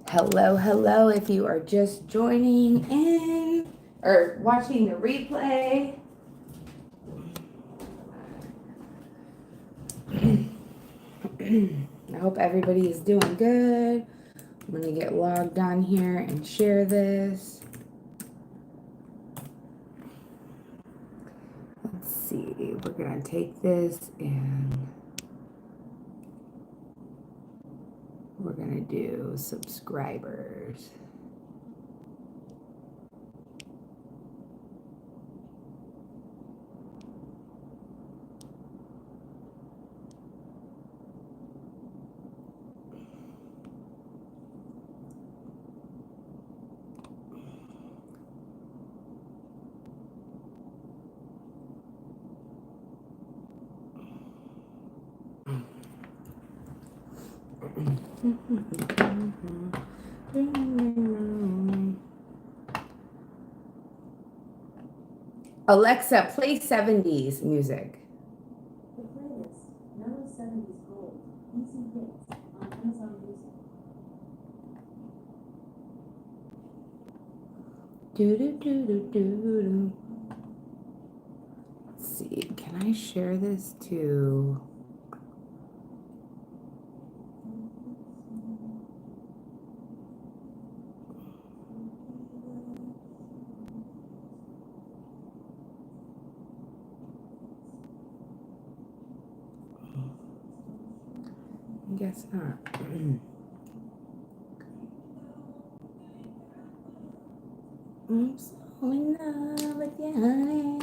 Hello, hello. If you are just joining in or watching the replay, I hope everybody is doing good. I'm going to get logged on here and share this. Let's see. We're going to take this and we're going to do subscribers. Alexa, play 70s music. The playlist, Mellow 70s Gold, Easy Hits, on Amazon Music. Let's see, can I share this to... I guess not. I'm so in love with you, honey.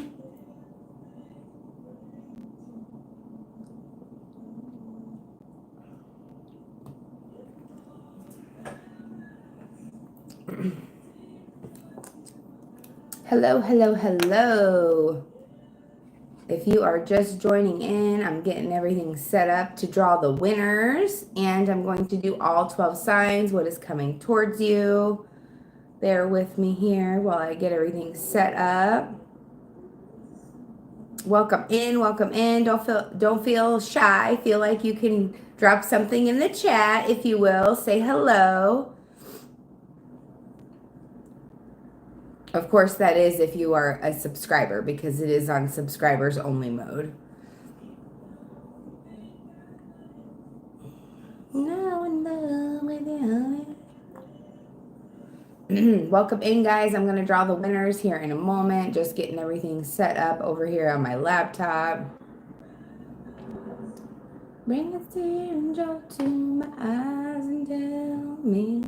Hello, hello, hello. If you are just joining in, I'm getting everything set up to draw the winners, and I'm going to do all 12 signs, what is coming towards you. Bear with me here while I get everything set up. Welcome in, welcome in. Don't feel shy. Feel like you can drop something in the chat, if you will. Say hello. Of course, that is if you are a subscriber, because it is on subscribers only mode. No, in love with you. Welcome in, guys. I'm going to draw the winners here in a moment. Just getting everything set up over here on my laptop. Bring a tear and joy to my eyes and tell me.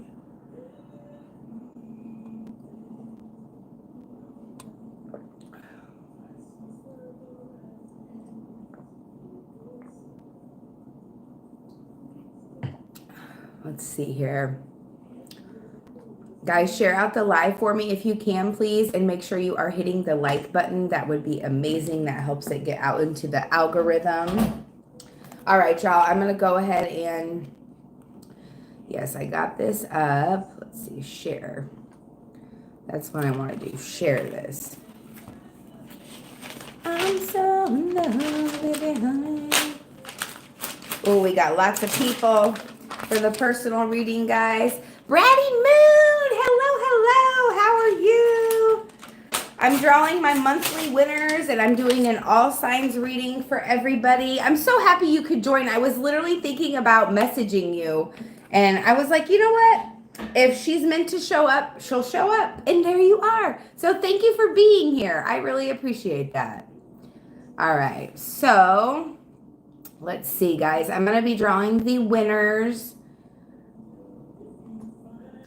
Let's see here. Guys, share out the live for me if you can, please, and make sure you are hitting the like button. That would be amazing. That helps it get out into the algorithm. All right, y'all, I'm going to go ahead and, yes, I got this up. Let's see, share. That's what I want to do, share this. I'm so in love with you, honey. Oh, we got lots of people for the personal reading, guys. Bratty Moon, hello, how are you? I'm drawing my monthly winners, and I'm doing an all signs reading for everybody. I'm so happy you could join. I was literally thinking about messaging you, and I was like, you know what? If she's meant to show up, she'll show up, and there you are. So thank you for being here. I really appreciate that. All right, so let's see, guys. I'm going to be drawing the winners.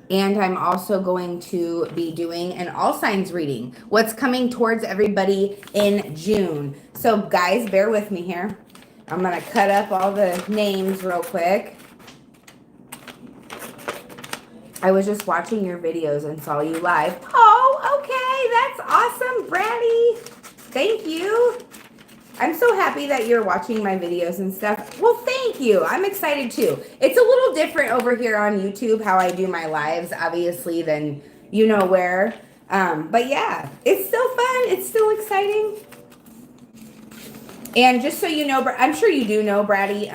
And I'm also going to be doing an all signs reading. What's coming towards everybody in June. So guys, bear with me here. I'm going to cut up all the names real quick. I was just watching your videos and saw you live. Oh, okay. That's awesome, Bratty. Thank you. I'm so happy that you're watching my videos and stuff. Well, thank you. I'm excited too. It's a little different over here on YouTube, how I do my lives, obviously, than you know where. But yeah, it's still fun. It's still exciting. And just so you know, I'm sure you do know, Bratty,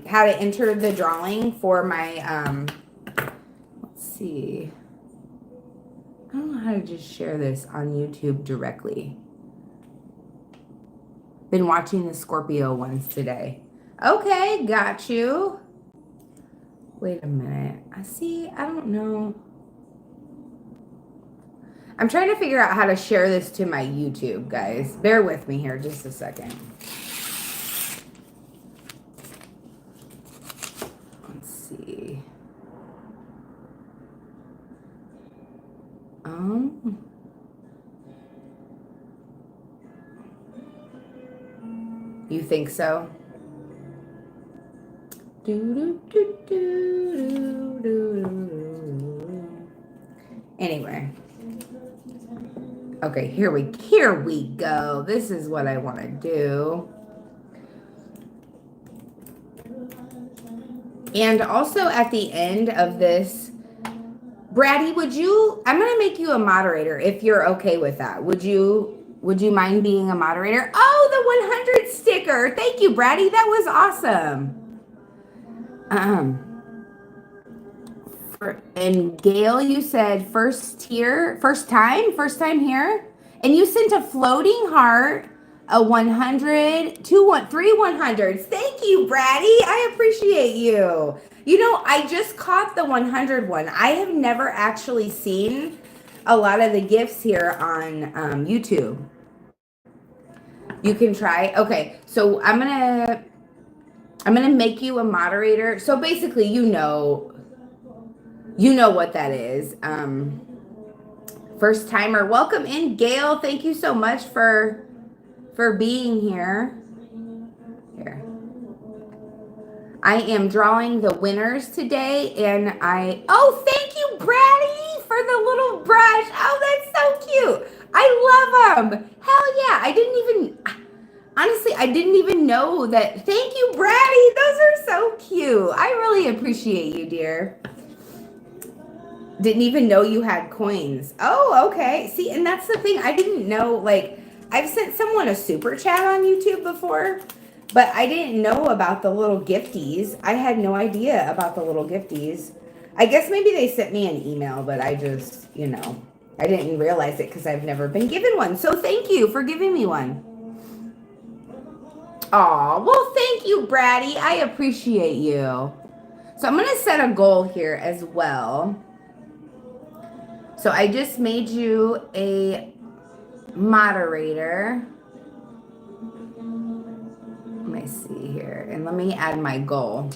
how to enter the drawing for my, let's see. I don't know how to just share this on YouTube directly. Been watching the Scorpio ones today. Okay, got you. Wait a minute. I don't know. I'm trying to figure out how to share this to my YouTube, guys. Bear with me here just a second. Let's see. You think so? Anyway. Okay, here we go. This is what I want to do. And also at the end of this, Bratty, I'm going to make you a moderator if you're okay with that. Would you mind being a moderator? Oh, the 100 sticker. Thank you, Bratty. That was awesome. And Gail, you said first time here. And you sent a floating heart, a 100, 3 100s. Thank you, Bratty. I appreciate you. You know, I just caught the 100 one. I have never actually seen a lot of the gifts here on YouTube. You can try. Okay, so I'm gonna make you a moderator. So basically, you know what that is. First timer, welcome in, Gail. Thank you so much for being here. Here. I am drawing the winners today, and thank you, Bratty, for the little brush. Oh, that's so cute. I love them. Hell yeah. I didn't even know that. Thank you, Bratty. Those are so cute. I really appreciate you, dear. Didn't even know you had coins. Oh, okay. See, and that's the thing. I didn't know, like, I've sent someone a super chat on YouTube before, but I didn't know about the little gifties. I had no idea about the little gifties. I guess maybe they sent me an email, but I just, I didn't realize it because I've never been given one. So thank you for giving me one. Aw, well, thank you, Bratty. I appreciate you. So I'm going to set a goal here as well. So I just made you a moderator. Let me see here. And let me add my goal.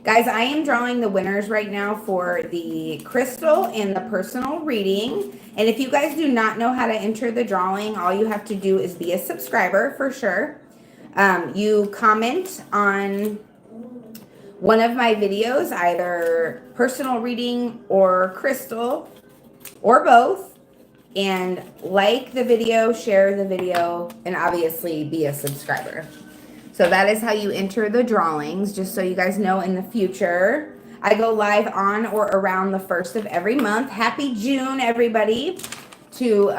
Guys, I am drawing the winners right now for the crystal and the personal reading. And if you guys do not know how to enter the drawing, all you have to do is be a subscriber for sure. You comment on one of my videos, either personal reading or crystal, or both, and like the video, share the video, and obviously be a subscriber. So that is how you enter the drawings, just so you guys know in the future. I go live on or around the 1st of every month. Happy June, everybody, to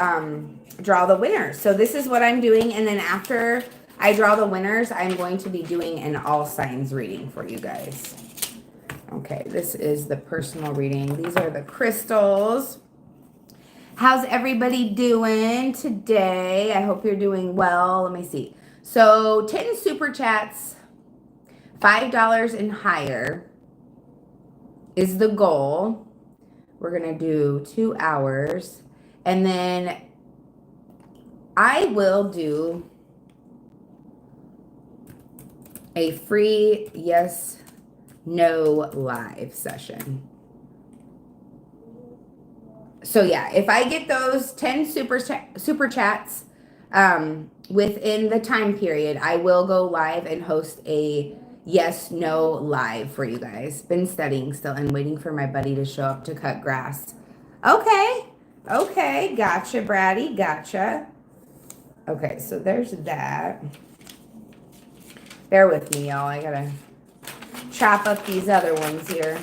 draw the winners. So this is what I'm doing, and then after I draw the winners, I'm going to be doing an all signs reading for you guys. Okay, this is the personal reading. These are the crystals. How's everybody doing today? I hope you're doing well. Let me see. So 10 super chats, $5 and higher is the goal. We're going to do 2 hours. And then I will do a free yes, no live session. So yeah, if I get those 10 super chats within the time period, I will go live and host a yes, no live for you guys. Been studying still and waiting for my buddy to show up to cut grass. Okay. Gotcha, Bratty. Gotcha. Okay, so there's that. Bear with me, y'all. I gotta chop up these other ones here.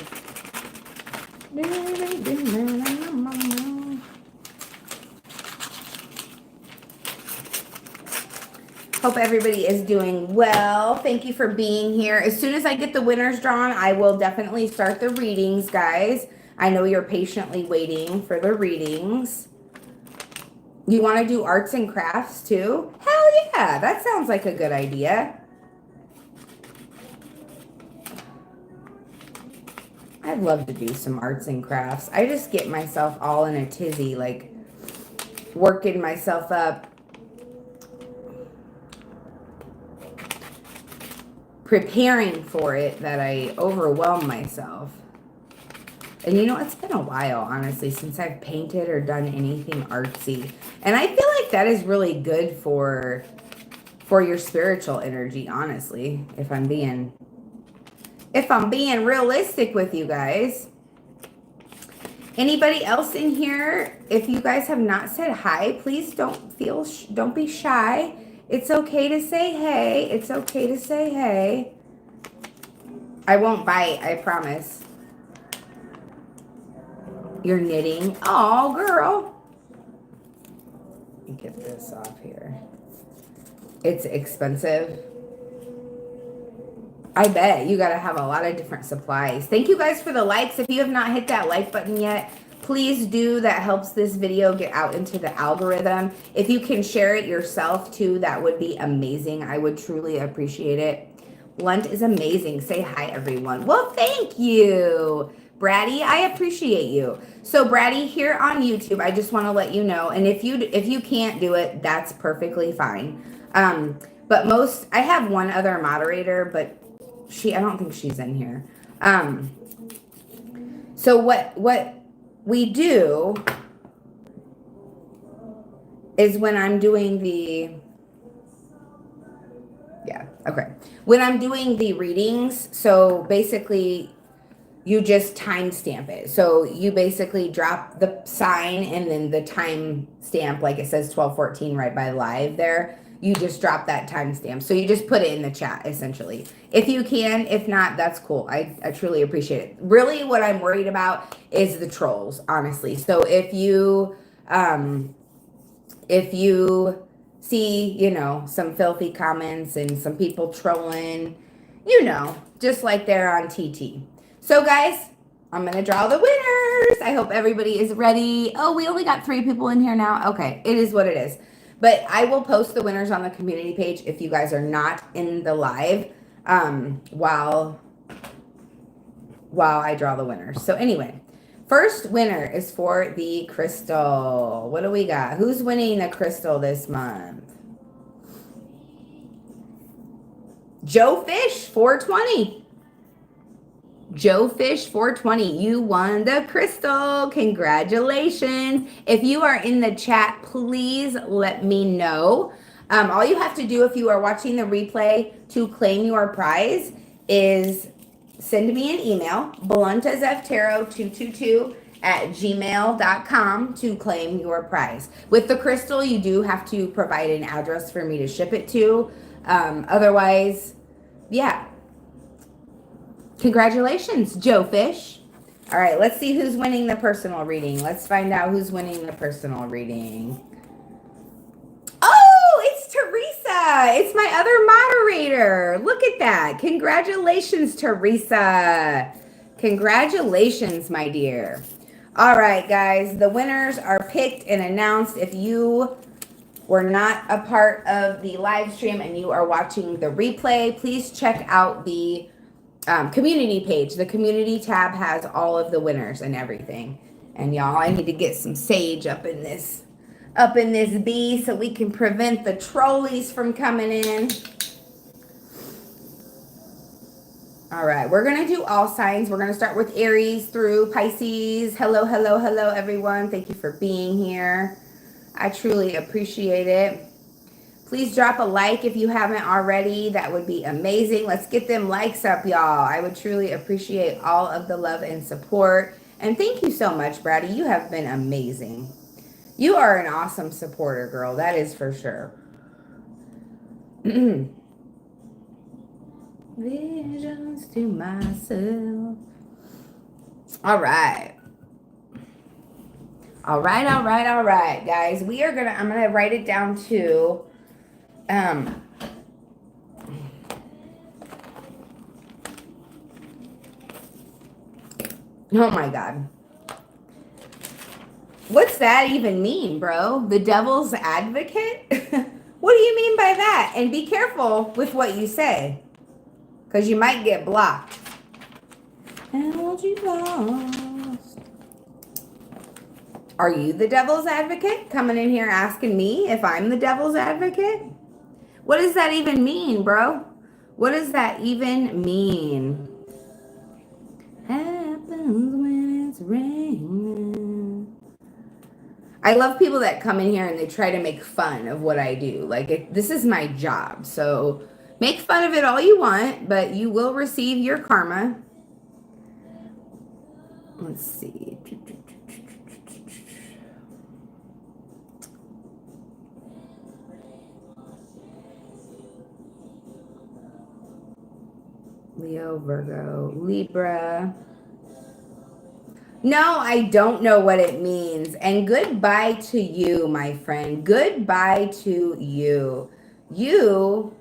Hope everybody is doing well. Thank you for being here. As soon as I get the winners drawn, I will definitely start the readings, guys. I know you're patiently waiting for the readings. You want to do arts and crafts too? Hell yeah, that sounds like a good idea. I'd love to do some arts and crafts. I just get myself all in a tizzy, like working myself up, preparing for it, that I overwhelm myself. And you know, it's been a while, honestly, since I've painted or done anything artsy. And I feel like that is really good for your spiritual energy, honestly, if I'm being realistic with you guys. Anybody else in here, if you guys have not said hi, please don't be shy. It's okay to say hey. It's okay to say hey. I won't bite, I promise. You're knitting. Oh, girl. Let me get this off here. It's expensive. I bet you got to have a lot of different supplies. Thank you guys for the likes. If you have not hit that like button yet, please do. That helps this video get out into the algorithm. If you can share it yourself too, that would be amazing. I would truly appreciate it. Blunt is amazing. Say hi, everyone. Well, thank you, Braddy. I appreciate you. So Braddy, here on YouTube, I just want to let you know, and if you can't do it, that's perfectly fine. But I have one other moderator, but I don't think she's in here. So what we do is when I'm doing when I'm doing the readings, so basically you just timestamp it. So you basically drop the sign and then the time stamp, like it says 12:14 right by live there. You just drop that timestamp. So you just put it in the chat, essentially. If you can, if not, that's cool. I truly appreciate it. Really, what I'm worried about is the trolls, honestly. So if you see, you know, some filthy comments and some people trolling, you know, just like they're on TT. So guys, I'm going to draw the winners. I hope everybody is ready. Oh, we only got 3 people in here now. Okay, it is what it is. But I will post the winners on the community page if you guys are not in the live while I draw the winners. So anyway, first winner is for the crystal. What do we got? Who's winning a crystal this month? Joe Fish 420. Joe Fish 420, you won the crystal. Congratulations. If you are in the chat, please let me know. All you have to do if you are watching the replay to claim your prize is send me an email, bluntazftaro222@gmail.com to claim your prize. With the crystal, you do have to provide an address for me to ship it to. Otherwise, yeah. Congratulations, Joe Fish. All right, let's see who's winning the personal reading. Let's find out who's winning the personal reading. Oh, it's Teresa. It's my other moderator. Look at that. Congratulations, Teresa. Congratulations, my dear. All right, guys, the winners are picked and announced. If you were not a part of the live stream and you are watching the replay, please check out the community page. The community tab has all of the winners and everything. And y'all, I need to get some sage up in this bee so we can prevent the trolleys from coming in. All right, we're gonna do all signs. We're gonna start with Aries through Pisces. Hello, hello, hello, everyone. Thank you for being here. I truly appreciate it. Please drop a like if you haven't already. That would be amazing. Let's get them likes up, y'all. I would truly appreciate all of the love and support. And thank you so much, Brady. You have been amazing. You are an awesome supporter, girl. That is for sure. Visions to myself. All right. All right, guys. I'm gonna write it down too. Oh my God. What's that even mean, bro? The devil's advocate? What do you mean by that? And be careful with what you say, because you might get blocked. And you lost. Are you the devil's advocate? Coming in here asking me if I'm the devil's advocate? What does that even mean, bro? What does that even mean? Happens when it's raining. I love people that come in here and they try to make fun of what I do. Like, this is my job. So make fun of it all you want, but you will receive your karma. Let's see. Leo, Virgo, Libra. No, I don't know what it means. And goodbye to you, my friend. Goodbye to you. You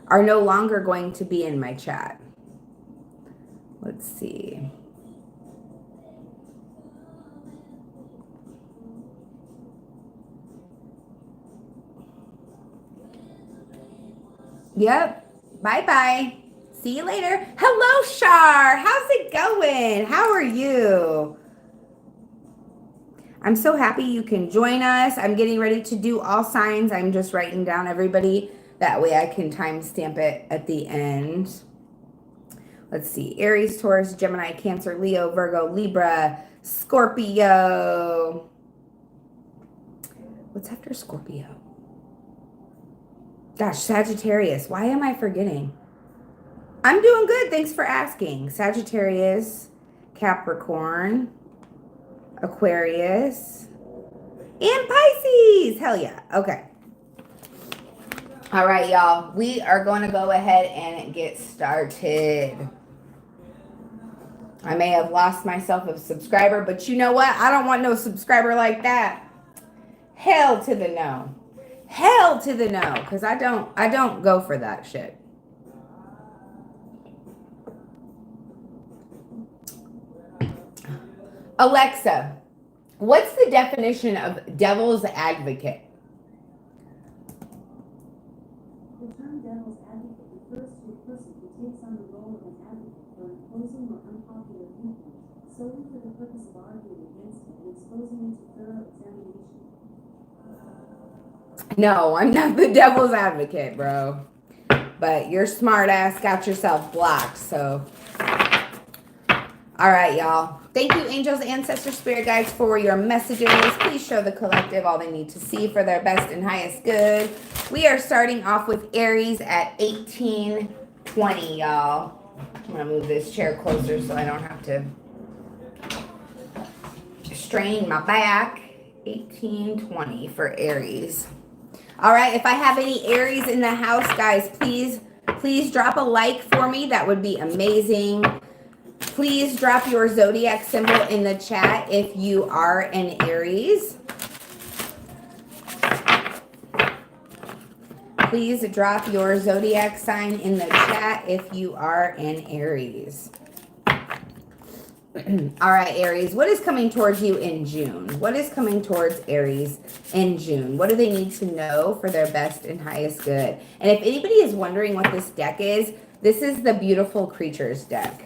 are no longer going to be in my chat. Let's see. Yep. Bye-bye. See you later. Hello, Shar. How's it going? How are you? I'm so happy you can join us. I'm getting ready to do all signs. I'm just writing down everybody. That way I can timestamp it at the end. Let's see. Aries, Taurus, Gemini, Cancer, Leo, Virgo, Libra, Scorpio. What's after Scorpio? Gosh, Sagittarius. Why am I forgetting? I'm doing good. Thanks for asking. Sagittarius, Capricorn, Aquarius, and Pisces. Hell yeah. Okay. All right, y'all. We are going to go ahead and get started. I may have lost myself a subscriber, but you know what? I don't want no subscriber like that. Hell to the no. Hell to the no, because I don't go for that shit. Alexa, what's the definition of devil's advocate? The term devil's advocate refers to a person who takes on the role of an advocate for an opposing or unpopular viewpoint solely for the purpose of arguing against it and exposing it to thorough examination. No, I'm not the devil's advocate, bro. But your smart ass got yourself blocked, so. All right, y'all. Thank you, angels, ancestors, spirit guides, for your messages. Please show the collective all they need to see for their best and highest good. We are starting off with Aries at 1820, y'all. I'm going to move this chair closer so I don't have to strain my back. 1820 for Aries. All right, if I have any Aries in the house, guys, please drop a like for me. That would be amazing. Please drop your zodiac symbol in the chat if you are an Aries. Please drop your zodiac sign in the chat if you are an Aries. All right, Aries, what is coming towards you in June? What is coming towards Aries in June? What do they need to know for their best and highest good? And if anybody is wondering what this deck is, this is the Beautiful Creatures deck.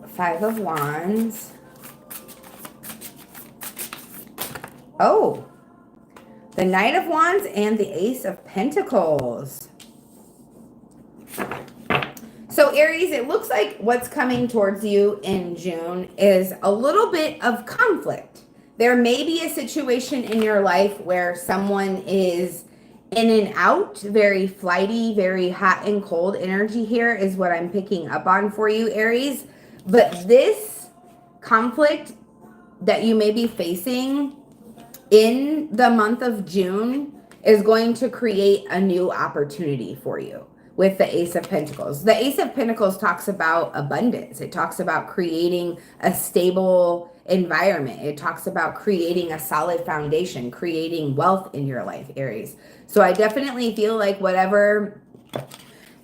Five of Wands. Oh, the Knight of Wands and the Ace of Pentacles. So Aries, it looks like what's coming towards you in June is a little bit of conflict. There may be a situation in your life where someone is in and out, very flighty, very hot and cold energy here is what I'm picking up on for you, Aries. But this conflict that you may be facing in the month of June is going to create a new opportunity for you with the Ace of Pentacles. The Ace of Pentacles talks about abundance. It talks about creating a stable environment. It talks about creating a solid foundation, creating wealth in your life, Aries. So I definitely feel like whatever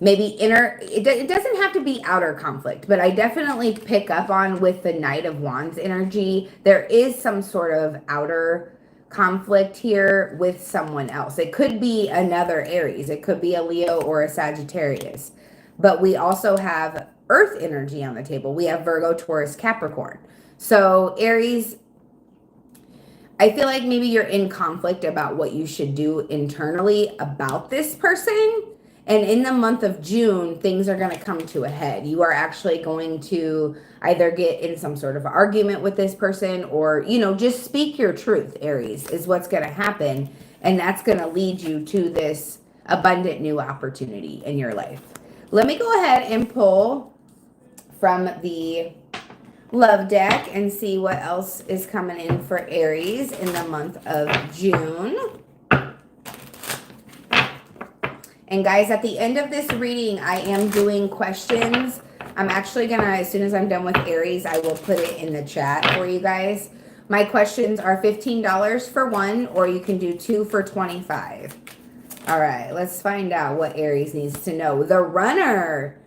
maybe inner, it doesn't have to be outer conflict, but I definitely pick up on with the Knight of Wands energy, there is some sort of outer conflict here with someone else. It could be another Aries, it could be a Leo or a Sagittarius, but we also have Earth energy on the table. We have Virgo, Taurus, Capricorn. So Aries, I feel like maybe you're in conflict about what you should do internally about this person. And in the month of June, things are going to come to a head. You are actually going to either get in some sort of argument with this person or, you know, just speak your truth, Aries, is what's going to happen. And that's going to lead you to this abundant new opportunity in your life. Let me go ahead and pull from the love deck and see what else is coming in for Aries in the month of June. And guys, at the end of this reading, I am doing questions. I'm actually gonna, as soon as I'm done with Aries, I will put it in the chat for you guys. My questions are $15 for one, or you can do two for $25. All right, let's find out what Aries needs to know. The Runner.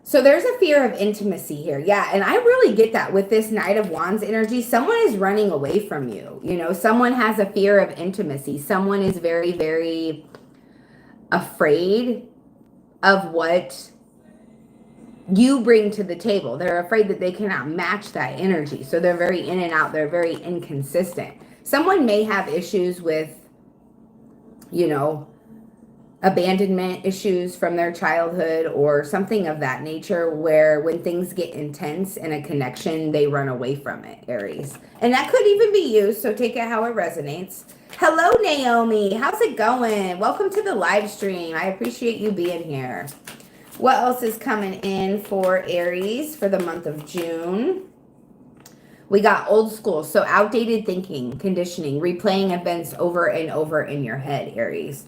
So there's a fear of intimacy here. Yeah, and I really get that with this Knight of Wands energy. Someone is running away from you. You know, someone has a fear of intimacy. Someone is very, very afraid of what you bring to the table. They're afraid that they cannot match that energy. So they're very in and out. They're very inconsistent. Someone may have issues with, you know, abandonment issues from their childhood or something of that nature, where when things get intense in a connection, they run away from it, Aries. And that could even be you, so take it how it resonates. Hello, Naomi. How's it going? Welcome to the live stream. I appreciate you being here. What else is coming in for Aries for the month of June? We got old school, so outdated thinking, conditioning, replaying events over and over in your head, Aries.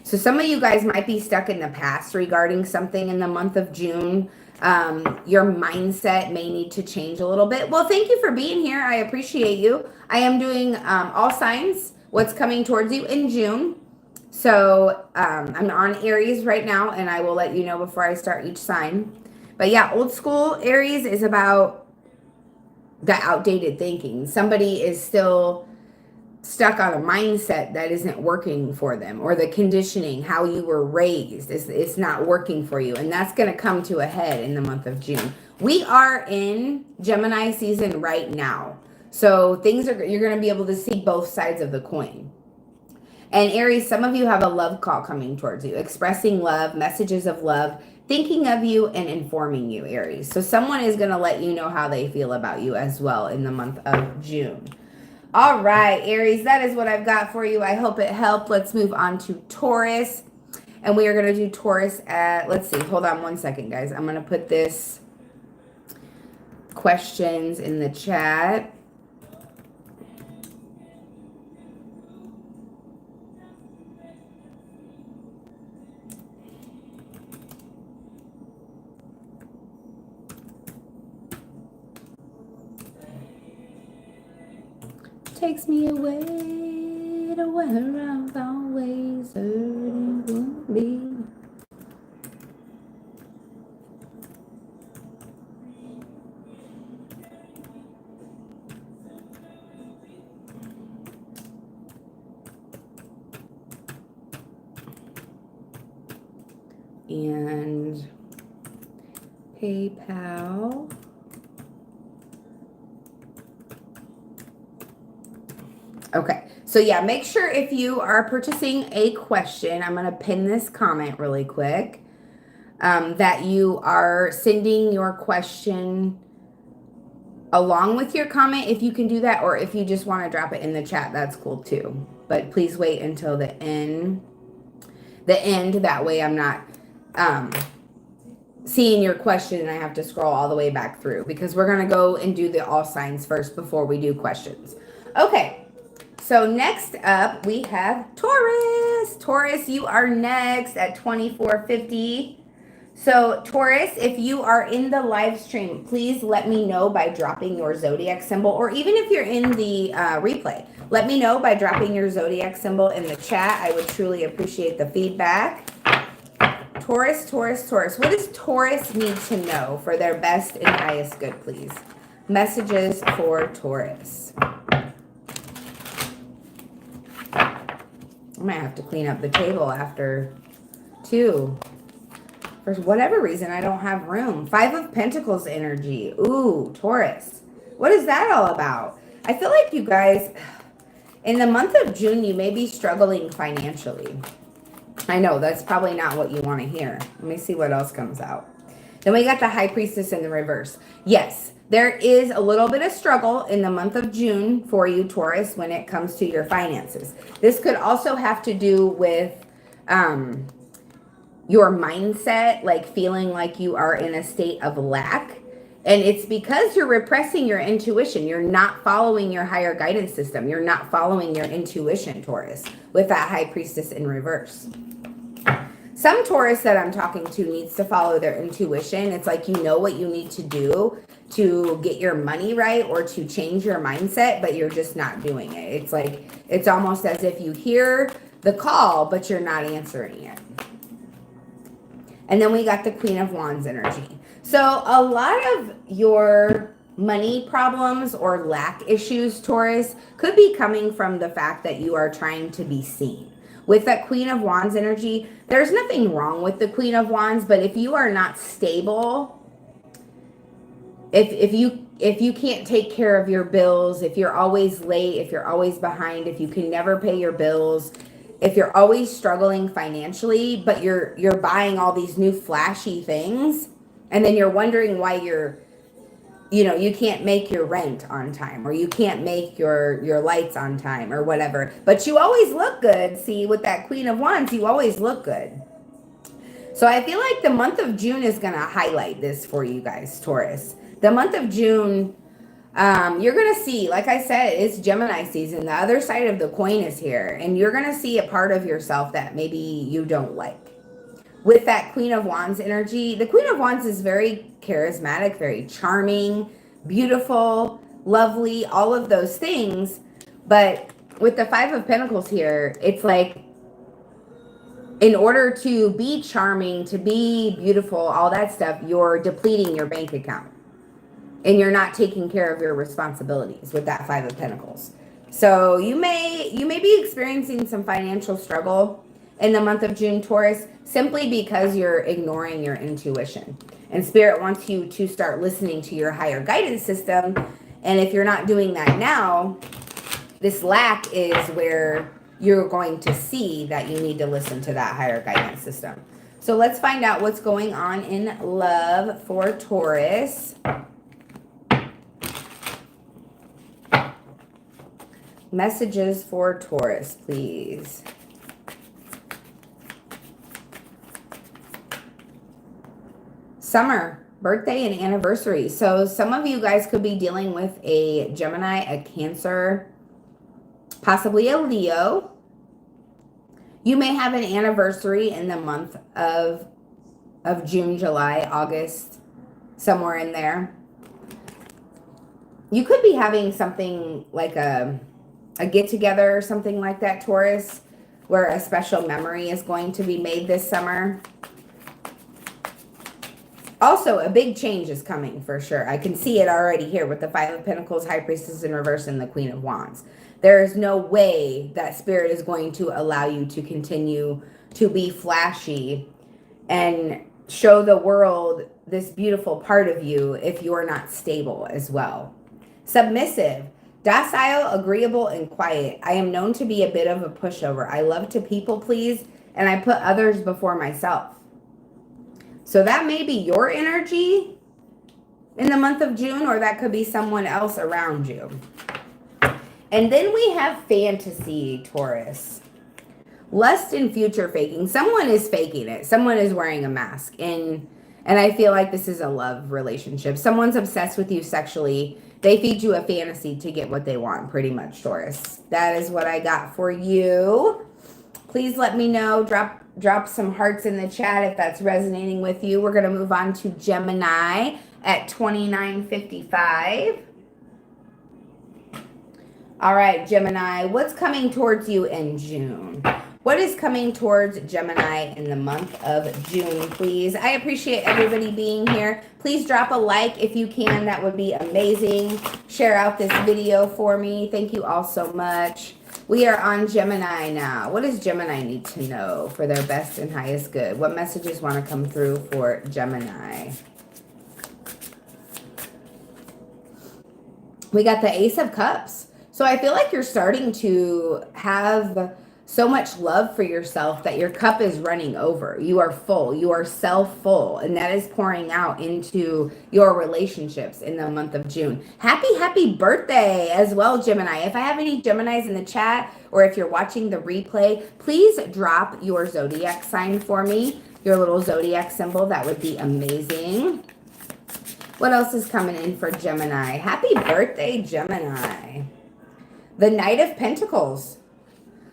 So some of you guys might be stuck in the past regarding something in the month of June. Your mindset may need to change a little bit. Well, thank you for being here. I appreciate you. I am doing all signs, what's coming towards you in June. So I'm on Aries right now, and I will let you know before I start each sign. But yeah, old school Aries is about the outdated thinking. Somebody is still stuck on a mindset that isn't working for them, or the conditioning, how you were raised, it's not working for you. And that's going to come to a head in the month of June. We are in Gemini season right now. So you're going to be able to see both sides of the coin. And Aries, some of you have a love call coming towards you, expressing love, messages of love, thinking of you and informing you, Aries. So someone is going to let you know how they feel about you as well in the month of June. All right, Aries, that is what I've got for you. I hope it helped. Let's move on to Taurus. And we are going to do Taurus at, let's see, hold on one second, guys. I'm going to put this questions in the chat. Takes me away to where I've always heard it would be. And PayPal. Okay, so yeah, make sure if you are purchasing a question, I'm going to pin this comment really quick, that you are sending your question along with your comment, if you can do that, or if you just want to drop it in the chat, that's cool too. But please wait until the end, that way I'm not seeing your question and I have to scroll all the way back through, because we're going to go and do the all signs first before we do questions. Okay. So next up, we have Taurus. Taurus, you are next at 2450. So Taurus, if you are in the live stream, please let me know by dropping your zodiac symbol, or even if you're in the replay, let me know by dropping your zodiac symbol in the chat. I would truly appreciate the feedback. Taurus, Taurus, Taurus. What does Taurus need to know for their best and highest good, please? Messages for Taurus. I might have to clean up the table after 2. For whatever reason, I don't have room. 5 of Pentacles energy. Ooh, Taurus. What is that all about? I feel like you guys, in the month of June, you may be struggling financially. I know, that's probably not what you want to hear. Let me see what else comes out. Then we got the High Priestess in the reverse. Yes, there is a little bit of struggle in the month of June for you, Taurus, when it comes to your finances. This could also have to do with your mindset, like feeling like you are in a state of lack. And it's because you're repressing your intuition. You're not following your higher guidance system. You're not following your intuition, Taurus, with that High Priestess in reverse. Some Taurus that I'm talking to needs to follow their intuition. It's like you know what you need to do to get your money right or to change your mindset, but you're just not doing it. It's like, it's almost as if you hear the call, but you're not answering it. And then we got the Queen of Wands energy. So a lot of your money problems or lack issues, Taurus, could be coming from the fact that you are trying to be seen. With that Queen of Wands energy, there's nothing wrong with the Queen of Wands, but if you are not stable, if you can't take care of your bills, if you're always late, if you're always behind, if you can never pay your bills, if you're always struggling financially, but you're buying all these new flashy things, and then you're wondering why you can't make your rent on time, or you can't make your lights on time or whatever, but you always look good. See, with that Queen of Wands, you always look good. So I feel like the month of June is going to highlight this for you guys, Taurus. The month of June, you're going to see, like I said, it's Gemini season. The other side of the coin is here, and you're going to see a part of yourself that maybe you don't like. With that Queen of Wands energy, the Queen of Wands is very charismatic, very charming, beautiful, lovely, all of those things. But with the 5 of Pentacles here, it's like, in order to be charming, to be beautiful, all that stuff, you're depleting your bank account. And you're not taking care of your responsibilities with that 5 of Pentacles. So you may be experiencing some financial struggle in the month of June, Taurus, simply because you're ignoring your intuition. And Spirit wants you to start listening to your higher guidance system. And if you're not doing that now, this lack is where you're going to see that you need to listen to that higher guidance system. So let's find out what's going on in love for Taurus. Messages for Taurus, please. Summer, birthday and anniversary. So some of you guys could be dealing with a Gemini, a Cancer, possibly a Leo. You may have an anniversary in the month of June, July, August, somewhere in there. You could be having something like a get-together or something like that, Taurus, where a special memory is going to be made this summer. Also, a big change is coming for sure. I can see it already here with the 5 of Pentacles, High Priestess in reverse, and the Queen of Wands. There is no way that Spirit is going to allow you to continue to be flashy and show the world this beautiful part of you if you are not stable as well. Submissive, docile, agreeable, and quiet. I am known to be a bit of a pushover. I love to people please, and I put others before myself. So that may be your energy in the month of June, or that could be someone else around you. And then we have fantasy, Taurus. Lust and future faking. Someone is faking it. Someone is wearing a mask. And I feel like this is a love relationship. Someone's obsessed with you sexually. They feed you a fantasy to get what they want, pretty much, Taurus. That is what I got for you. Please let me know. Drop some hearts in the chat if that's resonating with you. We're going to move on to Gemini at 29:55. All right, Gemini, what's coming towards you in June? What is coming towards Gemini in the month of June, please? I appreciate everybody being here. Please drop a like if you can. That would be amazing. Share out this video for me. Thank you all so much. We are on Gemini now. What does Gemini need to know for their best and highest good? What messages want to come through for Gemini? We got the Ace of Cups. So I feel like you're starting to have so much love for yourself that your cup is running over. You are full. You are self-full. And that is pouring out into your relationships in the month of June. Happy birthday as well, Gemini. If I have any Geminis in the chat, or if you're watching the replay, please drop your zodiac sign for me. Your little zodiac symbol. That would be amazing. What else is coming in for Gemini? Happy birthday, Gemini. The Knight of Pentacles.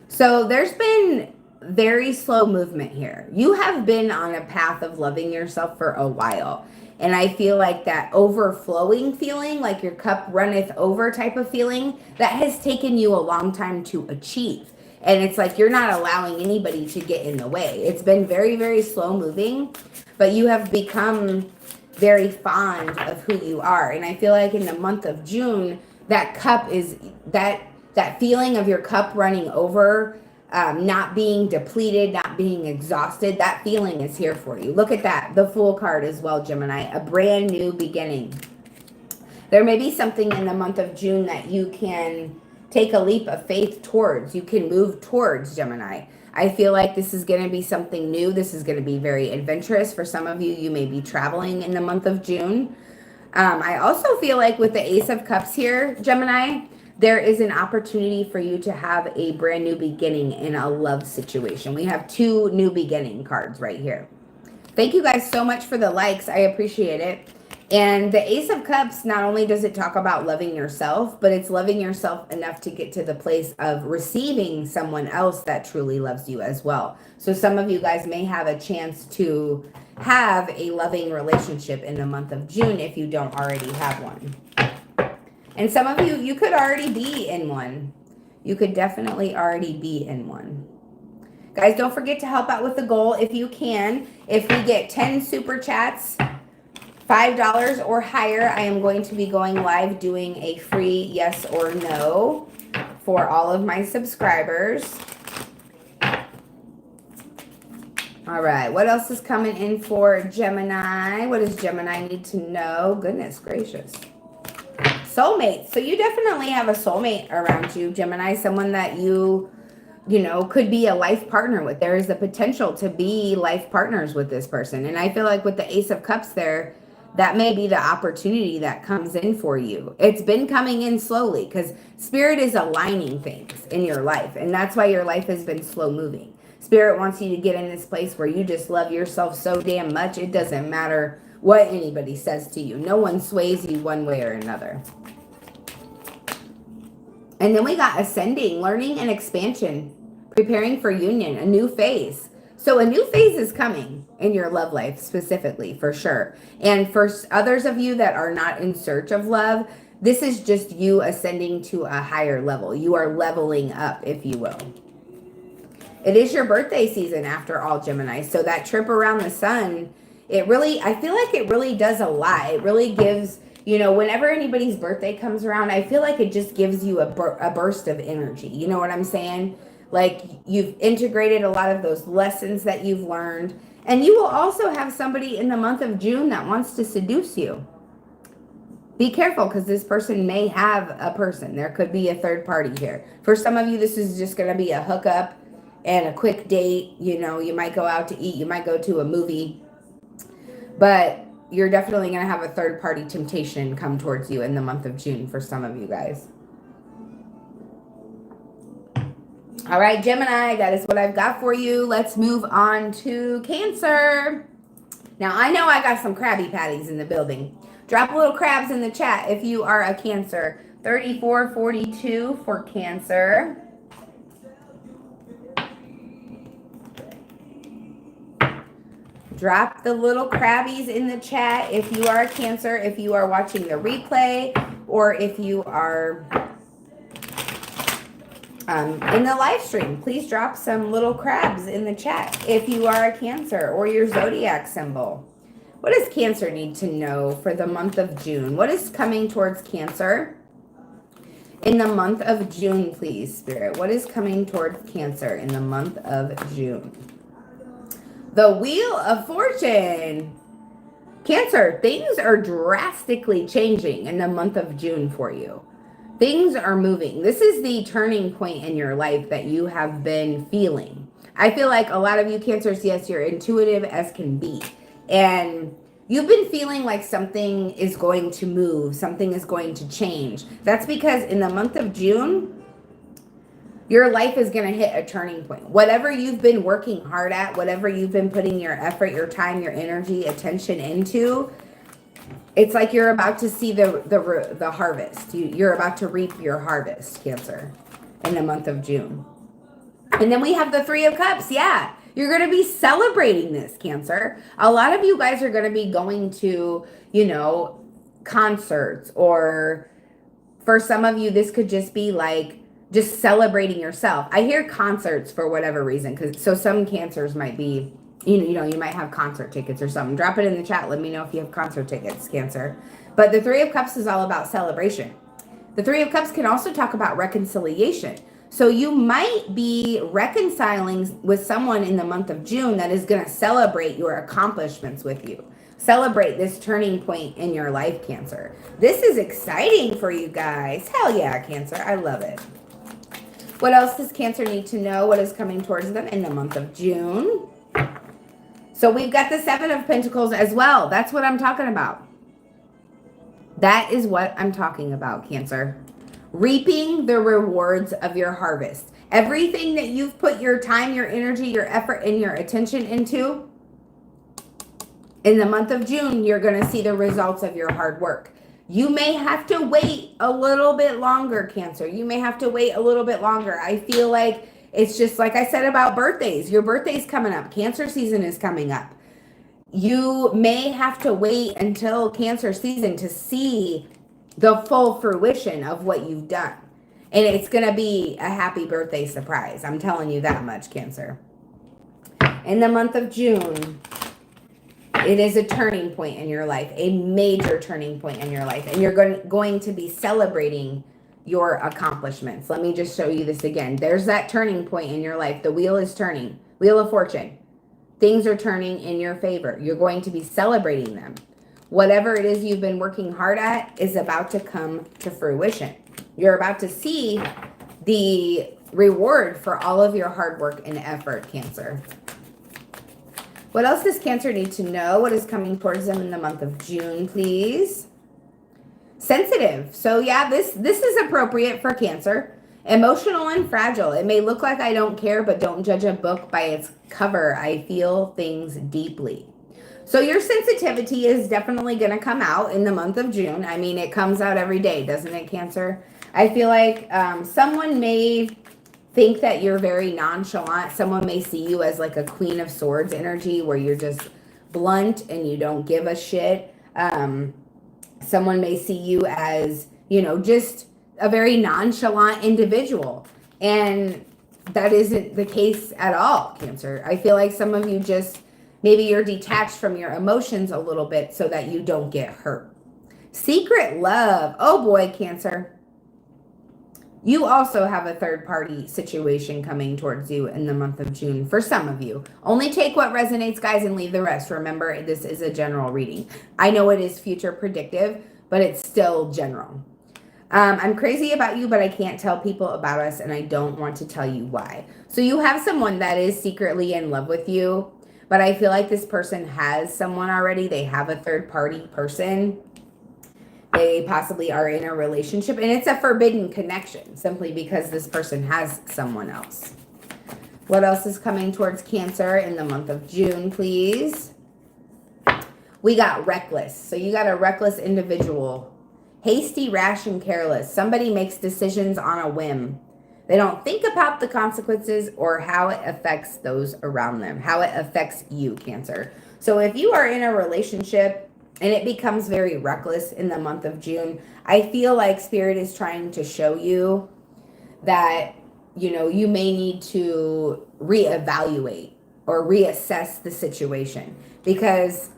So there's been very slow movement here. You have been on a path of loving yourself for a while. And I feel like that overflowing feeling, like your cup runneth over type of feeling, that has taken you a long time to achieve. And it's like you're not allowing anybody to get in the way. It's been very, very slow moving, but you have become very fond of who you are. And I feel like in the month of June, that cup is that feeling of your cup running over, not being depleted, not being exhausted, that feeling is here for you. Look at that, the Fool card as well, Gemini, a brand new beginning. There may be something in the month of June that you can take a leap of faith towards. You can move towards, Gemini. I feel like this is going to be something new. This is going to be very adventurous. For some of you, you may be traveling in the month of June. I also feel like with the Ace of Cups here, Gemini, there is an opportunity for you to have a brand new beginning in a love situation. We have two new beginning cards right here. Thank you guys so much for the likes. I appreciate it. And the Ace of Cups, not only does it talk about loving yourself, but it's loving yourself enough to get to the place of receiving someone else that truly loves you as well. So some of you guys may have a chance to have a loving relationship in the month of June if you don't already have one. And some of you, you could already be in one. You could definitely already be in one. Guys, don't forget to help out with the goal if you can. If we get 10 super chats, $5 or higher, I am going to be going live doing a free yes or no for all of my subscribers. All right, what else is coming in for Gemini? What does Gemini need to know? Goodness gracious. Soulmate. So you definitely have a soulmate around you, Gemini, someone that you know, could be a life partner with. There is the potential to be life partners with this person. And I feel like with the Ace of Cups there, that may be the opportunity that comes in for you. It's been coming in slowly because Spirit is aligning things in your life. And that's why your life has been slow moving. Spirit wants you to get in this place where you just love yourself so damn much. It doesn't matter what anybody says to you. No one sways you one way or another. And then we got ascending, learning and expansion, preparing for union, a new phase. So a new phase is coming in your love life specifically, for sure. And for others of you that are not in search of love, this is just you ascending to a higher level. You are leveling up, if you will. It is your birthday season after all, Gemini. So that trip around the sun, it really, I feel like it really does a lot. It really gives, you know, whenever anybody's birthday comes around, I feel like it just gives you a burst of energy. You know what I'm saying? Like you've integrated a lot of those lessons that you've learned. And you will also have somebody in the month of June that wants to seduce you. Be careful because this person may have a person. There could be a third party here. For some of you, this is just going to be a hookup and a quick date. You know, you might go out to eat. You might go to a movie. But you're definitely going to have a third party temptation come towards you in the month of June for some of you guys. All right, Gemini, that is what I've got for you. Let's move on to Cancer. Now, I know I got some Krabby Patties in the building. Drop little crabs in the chat if you are a Cancer. 3442 for Cancer. Drop the little crabbies in the chat if you are a Cancer, if you are watching the replay, or if you are In the live stream, please drop some little crabs in the chat if you are a Cancer or your zodiac symbol. What does Cancer need to know for the month of June? What is coming towards Cancer in the month of June, please, Spirit? What is coming towards Cancer in the month of June? The Wheel of Fortune. Cancer, things are drastically changing in the month of June for you. Things are moving. This is the turning point in your life that you have been feeling. I feel like a lot of you Cancers, yes, you're intuitive as can be. And you've been feeling like something is going to move, something is going to change. That's because in the month of June, your life is going to hit a turning point. Whatever you've been working hard at, whatever you've been putting your effort, your time, your energy, attention into, it's like you're about to see the harvest. You're about to reap your harvest, Cancer, in the month of June. And then we have the Three of Cups. Yeah, you're going to be celebrating this, Cancer. A lot of you guys are going to be going to, concerts, or for some of you, this could just be like just celebrating yourself. I hear concerts for whatever reason, so some Cancers might be, you might have concert tickets or something. Drop it in the chat. Let me know if you have concert tickets, Cancer. But the Three of Cups is all about celebration. The Three of Cups can also talk about reconciliation. So you might be reconciling with someone in the month of June that is going to celebrate your accomplishments with you. Celebrate this turning point in your life, Cancer. This is exciting for you guys. Hell yeah, Cancer. I love it. What else does Cancer need to know? What is coming towards them in the month of June? So we've got the Seven of Pentacles as well. That's what I'm talking about. That is what I'm talking about, Cancer. Reaping the rewards of your harvest. Everything that you've put your time, your energy, your effort, and your attention into, in the month of June, you're going to see the results of your hard work. You may have to wait a little bit longer, Cancer. You may have to wait a little bit longer. I feel like it's just like I said about birthdays. Your birthday's coming up. Cancer season is coming up. You may have to wait until Cancer season to see the full fruition of what you've done. And it's going to be a happy birthday surprise. I'm telling you that much, Cancer. In the month of June, it is a turning point in your life, a major turning point in your life. And you're going to be celebrating your accomplishments. Let me just show you this again. There's that turning point in your life. The wheel is turning. Wheel of Fortune. Things are turning in your favor. You're going to be celebrating them. Whatever it is you've been working hard at is about to come to fruition. You're about to see the reward for all of your hard work and effort, Cancer. What else does Cancer need to know? What is coming towards them in the month of June, please? Sensitive. So yeah, this is appropriate for Cancer. Emotional and fragile. It may look like I don't care, but don't judge a book by its cover. I feel things deeply. So your sensitivity is definitely going to come out in the month of June. I mean, it comes out every day, doesn't it, Cancer? I feel like someone may think that you're very nonchalant. Someone may see you as like a Queen of Swords energy where you're just blunt and you don't give a shit. Someone may see you as, just a very nonchalant individual. And that isn't the case at all, Cancer. I feel like some of you just, maybe you're detached from your emotions a little bit so that you don't get hurt. Secret love. Oh boy, Cancer. You also have a third party situation coming towards you in the month of June for some of you. Only take what resonates, guys, and leave the rest. Remember, this is a general reading. I know it is future predictive, but it's still general. I'm crazy about you, but I can't tell people about us, and I don't want to tell you why. So you have someone that is secretly in love with you, but I feel like this person has someone already. They have a third party person. They possibly are in a relationship, and it's a forbidden connection simply because this person has someone else. What else is coming towards Cancer in the month of June, please? We got reckless. So you got a reckless individual. Hasty, rash, and careless. Somebody makes decisions on a whim. They don't think about the consequences or how it affects those around them, how it affects you, Cancer. So if you are in a relationship and it becomes very reckless in the month of June, I feel like Spirit is trying to show you that you may need to reevaluate or reassess the situation, because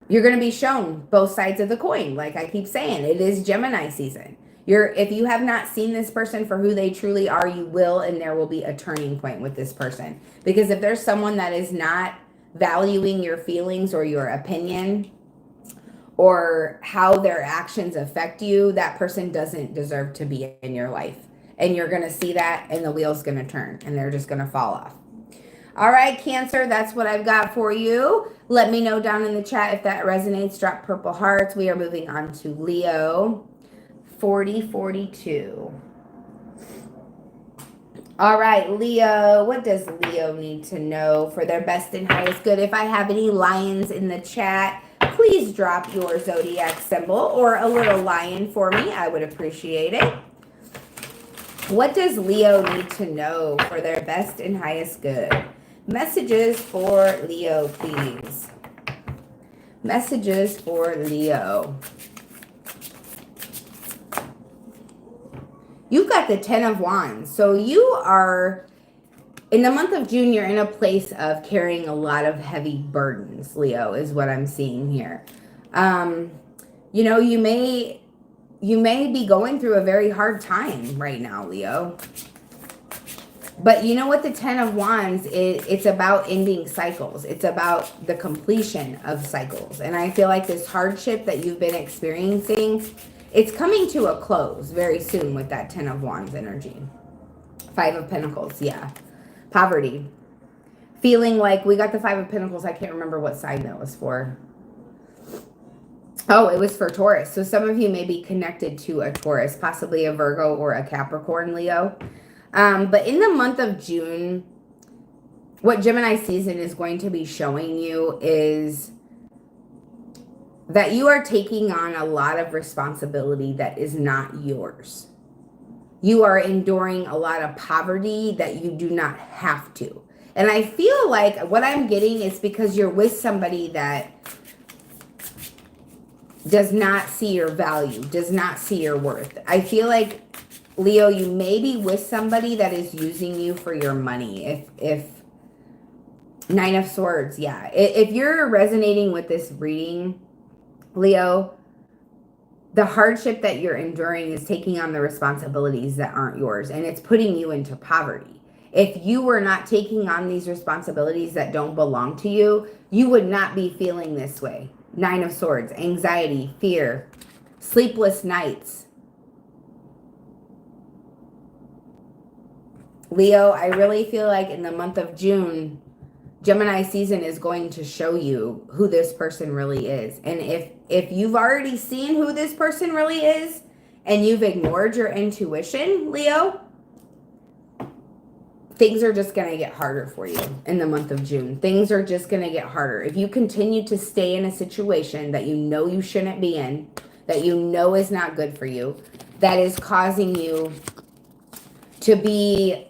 you're going to be shown both sides of the coin. Like I keep saying, it is Gemini season. If you have not seen this person for who they truly are, you will, and there will be a turning point with this person. Because if there's someone that is not valuing your feelings or your opinion or how their actions affect you, that person doesn't deserve to be in your life. And you're going to see that, and the wheel's going to turn, and they're just going to fall off. All right, Cancer, that's what I've got for you. Let me know down in the chat if that resonates. Drop purple hearts. We are moving on to Leo, 4042. All right, Leo, what does Leo need to know for their best and highest good? If I have any lions in the chat, please drop your zodiac symbol or a little lion for me. I would appreciate it. What does Leo need to know for their best and highest good? Messages for Leo, please. Messages for Leo. You've got the 10 of Wands. So you are, in the month of June, you're in a place of carrying a lot of heavy burdens, Leo, is what I'm seeing here. You may be going through a very hard time right now, Leo. But you know what the 10 of Wands is? It's about ending cycles. It's about the completion of cycles. And I feel like this hardship that you've been experiencing, it's coming to a close very soon with that 10 of Wands energy. 5 of Pentacles, yeah. Poverty. Feeling like we got the 5 of Pentacles. I can't remember what sign that was for. Oh, it was for Taurus. So some of you may be connected to a Taurus, possibly a Virgo or a Capricorn, Leo. But in the month of June, what Gemini season is going to be showing you is that you are taking on a lot of responsibility that is not yours. You are enduring a lot of poverty that you do not have to. And I feel like what I'm getting is because you're with somebody that does not see your value, does not see your worth. I feel like, Leo, you may be with somebody that is using you for your money. If 9 of Swords, yeah. If you're resonating with this reading, Leo, the hardship that you're enduring is taking on the responsibilities that aren't yours, and it's putting you into poverty. If you were not taking on these responsibilities that don't belong to you, you would not be feeling this way. 9 of Swords, anxiety, fear, sleepless nights. Leo, I really feel like in the month of June, Gemini season is going to show you who this person really is. And if you've already seen who this person really is and you've ignored your intuition, Leo, things are just going to get harder for you in the month of June. Things are just going to get harder. If you continue to stay in a situation that you know you shouldn't be in, that you know is not good for you, that is causing you to be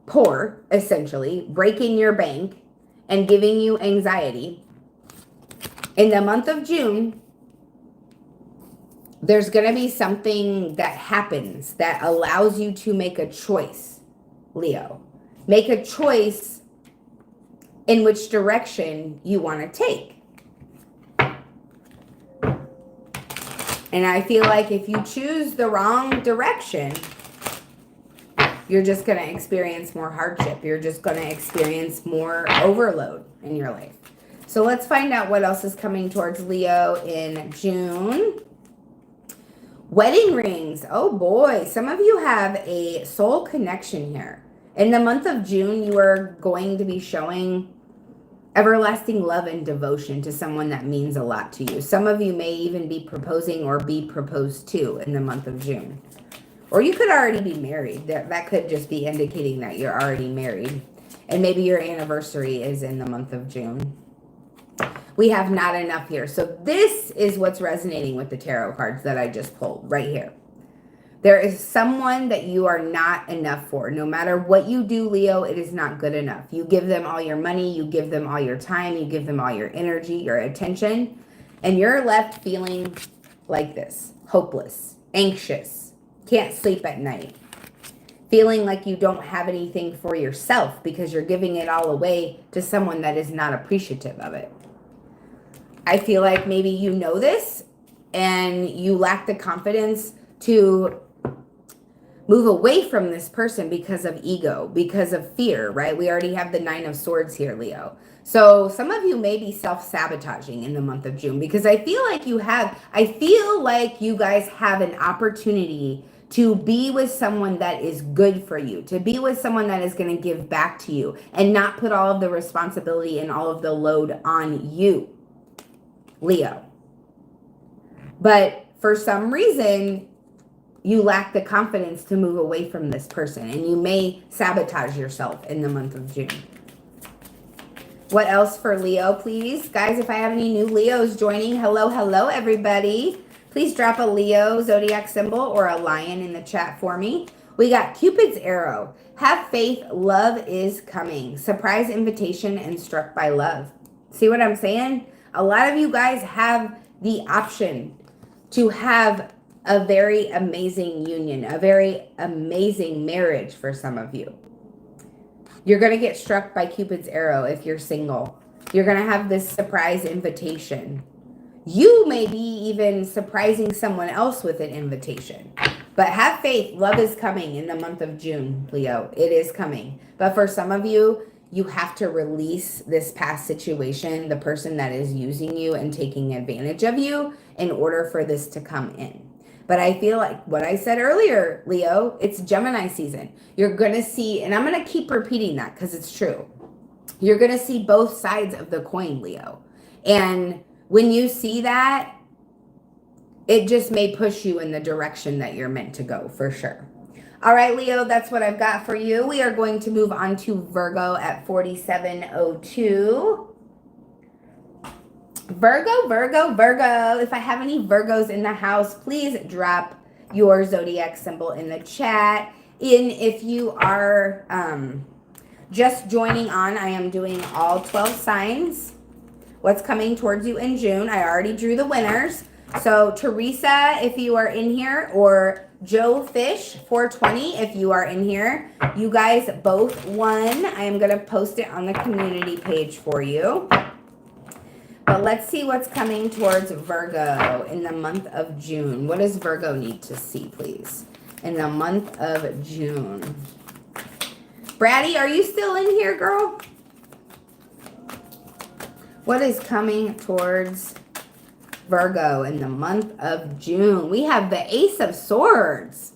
poor, essentially, breaking your bank and giving you anxiety, in the month of June, there's going to be something that happens that allows you to make a choice, Leo. Make a choice in which direction you want to take. And I feel like if you choose the wrong direction, you're just going to experience more hardship. You're just going to experience more overload in your life. So let's find out what else is coming towards Leo in June. Wedding rings. Oh boy, some of you have a soul connection here. In the month of June, you are going to be showing everlasting love and devotion to someone that means a lot to you. Some of you may even be proposing or be proposed to in the month of June. Or you could already be married. That could just be indicating that you're already married. And maybe your anniversary is in the month of June. We have not enough here. So this is what's resonating with the tarot cards that I just pulled right here. There is someone that you are not enough for. No matter what you do, Leo, it is not good enough. You give them all your money. You give them all your time. You give them all your energy, your attention. And you're left feeling like this. Hopeless, anxious, can't sleep at night, feeling like you don't have anything for yourself because you're giving it all away to someone that is not appreciative of it. I feel like maybe you know this and you lack the confidence to move away from this person because of ego, because of fear, right? We already have the 9 of Swords here, Leo. So some of you may be self-sabotaging in the month of June because I feel like you guys have an opportunity to be with someone that is good for you, to be with someone that is going to give back to you and not put all of the responsibility and all of the load on you, Leo. But for some reason, you lack the confidence to move away from this person, and you may sabotage yourself in the month of June. What else for Leo, please? Guys, if I have any new Leos joining, hello, everybody. Please drop a Leo zodiac symbol or a lion in the chat for me. We got Cupid's arrow. Have faith, love is coming. Surprise invitation and struck by love. See what I'm saying? A lot of you guys have the option to have a very amazing union, a very amazing marriage for some of you. You're going to get struck by Cupid's arrow if you're single. You're going to have this surprise invitation. You may be even surprising someone else with an invitation. But have faith, love is coming in the month of June, Leo. It is coming. But for some of you, you have to release this past situation, the person that is using you and taking advantage of you, in order for this to come in. But I feel like what I said earlier, Leo, it's Gemini season. You're going to see, and I'm going to keep repeating that because it's true. You're going to see both sides of the coin, Leo. And when you see that, it just may push you in the direction that you're meant to go, for sure. All right, Leo, that's what I've got for you. We are going to move on to Virgo at 4702. Virgo. If I have any Virgos in the house, please drop your zodiac symbol in the chat. And if you are just joining on, I am doing all 12 signs. What's coming towards you in June? I already drew the winners. So Teresa, if you are in here, or Joe Fish 420, if you are in here, you guys both won. I am going to post it on the community page for you. But let's see what's coming towards Virgo in the month of June. What does Virgo need to see, please, in the month of June? Braddy, are you still in here, girl? What is coming towards Virgo in the month of June? We have the Ace of Swords.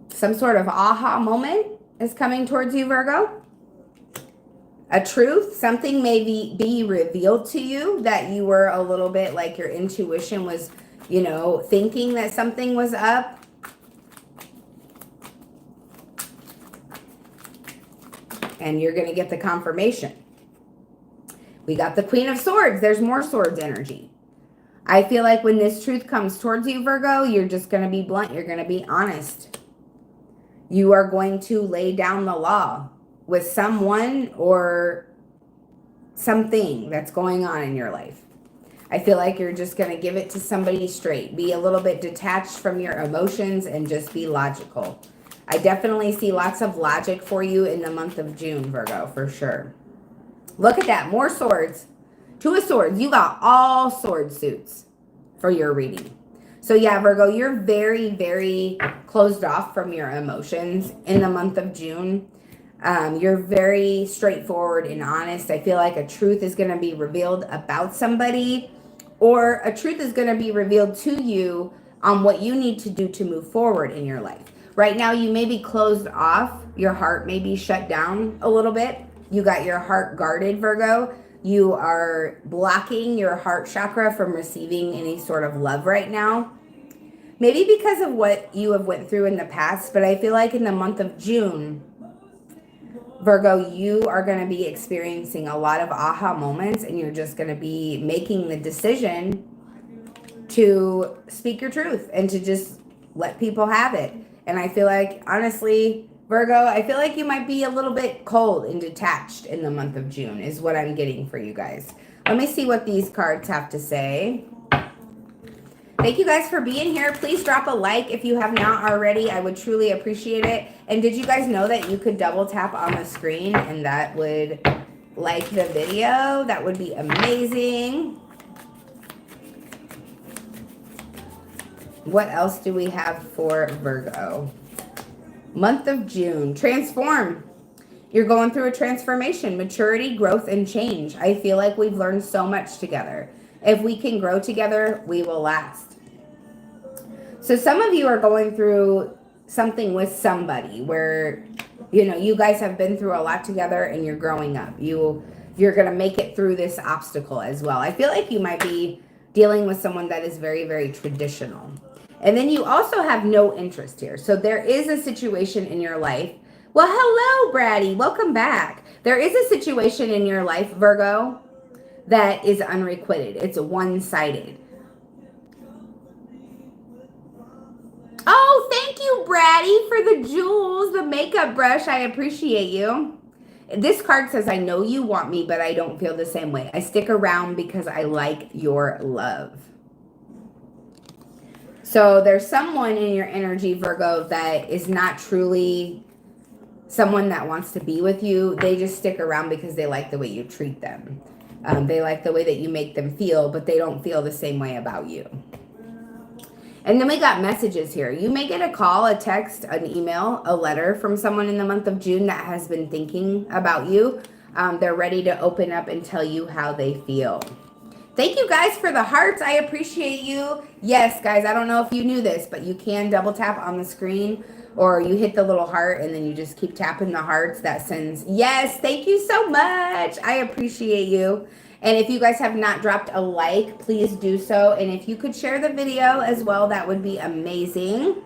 Some sort of aha moment is coming towards you, Virgo. A truth, something may be revealed to you that you were a little bit like your intuition was, thinking that something was up. And you're going to get the confirmation. We got the Queen of Swords. There's more swords energy. I feel like when this truth comes towards you, Virgo, you're just going to be blunt. You're going to be honest. You are going to lay down the law with someone or something that's going on in your life. I feel like you're just going to give it to somebody straight. Be a little bit detached from your emotions and just be logical. I definitely see lots of logic for you in the month of June, Virgo, for sure. Look at that. More swords. 2 of Swords. You got all sword suits for your reading. So yeah, Virgo, you're very, very closed off from your emotions in the month of June. You're very straightforward and honest. I feel like a truth is going to be revealed about somebody, or a truth is going to be revealed to you on what you need to do to move forward in your life. Right now, you may be closed off. Your heart may be shut down a little bit. You got your heart guarded, Virgo. You are blocking your heart chakra from receiving any sort of love right now. Maybe because of what you have went through in the past, but I feel like in the month of June, Virgo, you are going to be experiencing a lot of aha moments, and you're just going to be making the decision to speak your truth and to just let people have it. And I feel like, honestly, Virgo, I feel like you might be a little bit cold and detached in the month of June is what I'm getting for you guys. Let me see what these cards have to say. Thank you guys for being here. Please drop a like if you have not already. I would truly appreciate it. And did you guys know that you could double tap on the screen and that would like the video? That would be amazing. What else do we have for Virgo? Month of June. Transform. You're going through a transformation, maturity, growth, and change. I feel like we've learned so much together. If we can grow together, we will last. So some of you are going through something with somebody where, you know, you guys have been through a lot together and you're growing up. You're going to make it through this obstacle as well. I feel like you might be dealing with someone that is very, very traditional. And then you also have no interest here. So there is a situation in your life. Well, hello, Brady. Welcome back. There is a situation in your life, Virgo, that is unrequited. It's one-sided. Oh, thank you, Brady, for the jewels, the makeup brush. I appreciate you. This card says, I know you want me, but I don't feel the same way. I stick around because I like your love. So there's someone in your energy, Virgo, that is not truly someone that wants to be with you. They just stick around because they like the way you treat them. They like the way that you make them feel, but they don't feel the same way about you. And then we got messages here. You may get a call, a text, an email, a letter from someone in the month of June that has been thinking about you. They're ready to open up and tell you how they feel. Thank you guys for the hearts. I appreciate you. Yes, guys, I don't know if you knew this, but you can double tap on the screen or you hit the little heart and then you just keep tapping the hearts. That sends, yes, thank you so much. I appreciate you. And if you guys have not dropped a like, please do so. And if you could share the video as well, that would be amazing.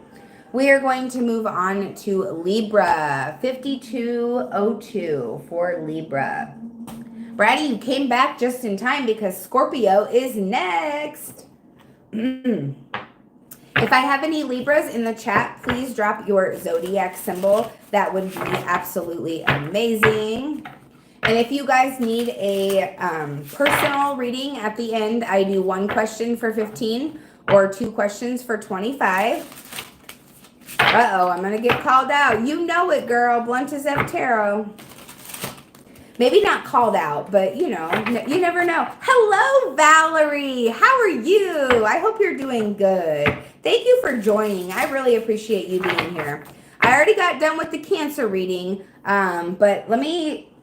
We are going to move on to Libra, 5202 for Libra. Brady, you came back just in time because Scorpio is next. If I have any Libras in the chat, please drop your zodiac symbol. That would be absolutely amazing. And if you guys need a personal reading at the end, I do one question for 15 or two questions for 25. Uh-oh, I'm going to get called out. You know it, girl. Blunt as F Tarot. Maybe not called out, but you know, you never know. Hello, Valerie. How are you? I hope you're doing good. Thank you for joining. I really appreciate you being here. I already got done with the Cancer reading, but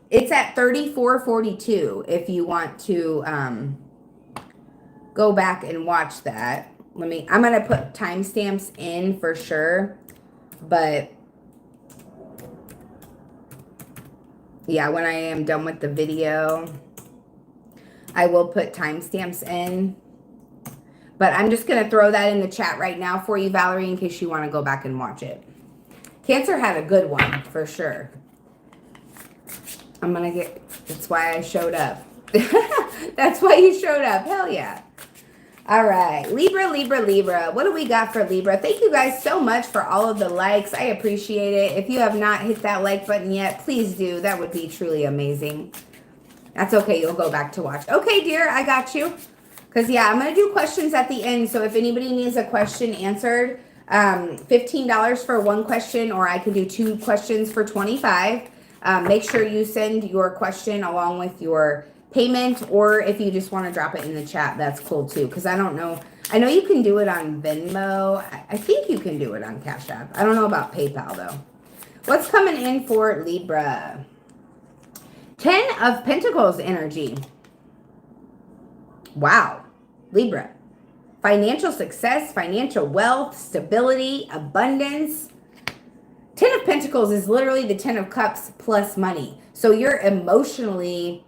it's at 34:42 if you want to go back and watch that. I'm going to put timestamps in for sure, but yeah, when I am done with the video, I will put timestamps in. But I'm just going to throw that in the chat right now for you, Valerie, in case you want to go back and watch it. Cancer had a good one, for sure. That's why I showed up. That's why you showed up. Hell yeah. All right, Libra, Libra, Libra. What do we got for Libra? Thank you guys so much for all of the likes. I appreciate it. If you have not hit that like button yet, please do. That would be truly amazing. That's okay. You'll go back to watch. Okay, dear, I got you. Because, yeah, I'm going to do questions at the end. So if anybody needs a question answered, $15 for one question, or I could do two questions for $25. Make sure you send your question along with your payment, or if you just want to drop it in the chat, that's cool too, because I don't know. I know you can do it on Venmo. I think you can do it on Cash App. I don't know about PayPal though. What's coming in for Libra? 10 of Pentacles energy. Wow. Libra. Financial success, financial wealth, stability, abundance. 10 of Pentacles is literally the 10 of Cups plus money. So you're emotionally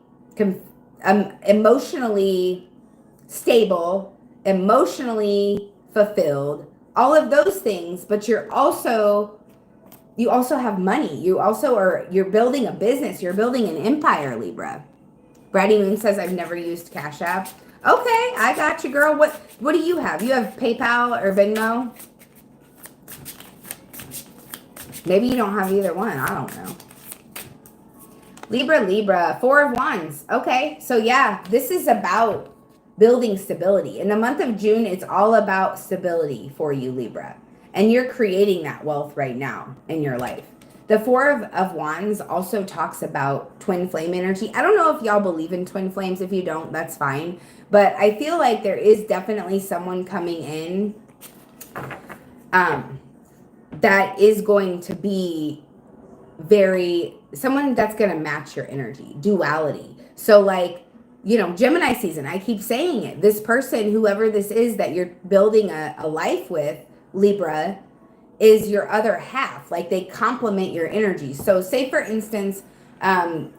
stable, emotionally fulfilled, all of those things, but you also have money. You're building a business. You're building an empire, Libra. Brady Moon says, I've never used Cash App. Okay, I got you, girl. What do you have? You have PayPal or Venmo? Maybe you don't have either one. I don't know. Libra, Libra, 4 of Wands. Okay, so yeah, this is about building stability. In the month of June, it's all about stability for you, Libra. And you're creating that wealth right now in your life. The Four of Wands also talks about twin flame energy. I don't know if y'all believe in twin flames. If you don't, that's fine. But I feel like there is definitely someone coming in that is going to be someone that's going to match your energy, duality. So like, Gemini season, I keep saying it. This person, whoever this is that you're building a life with, Libra, is your other half. Like they complement your energy. So say for instance,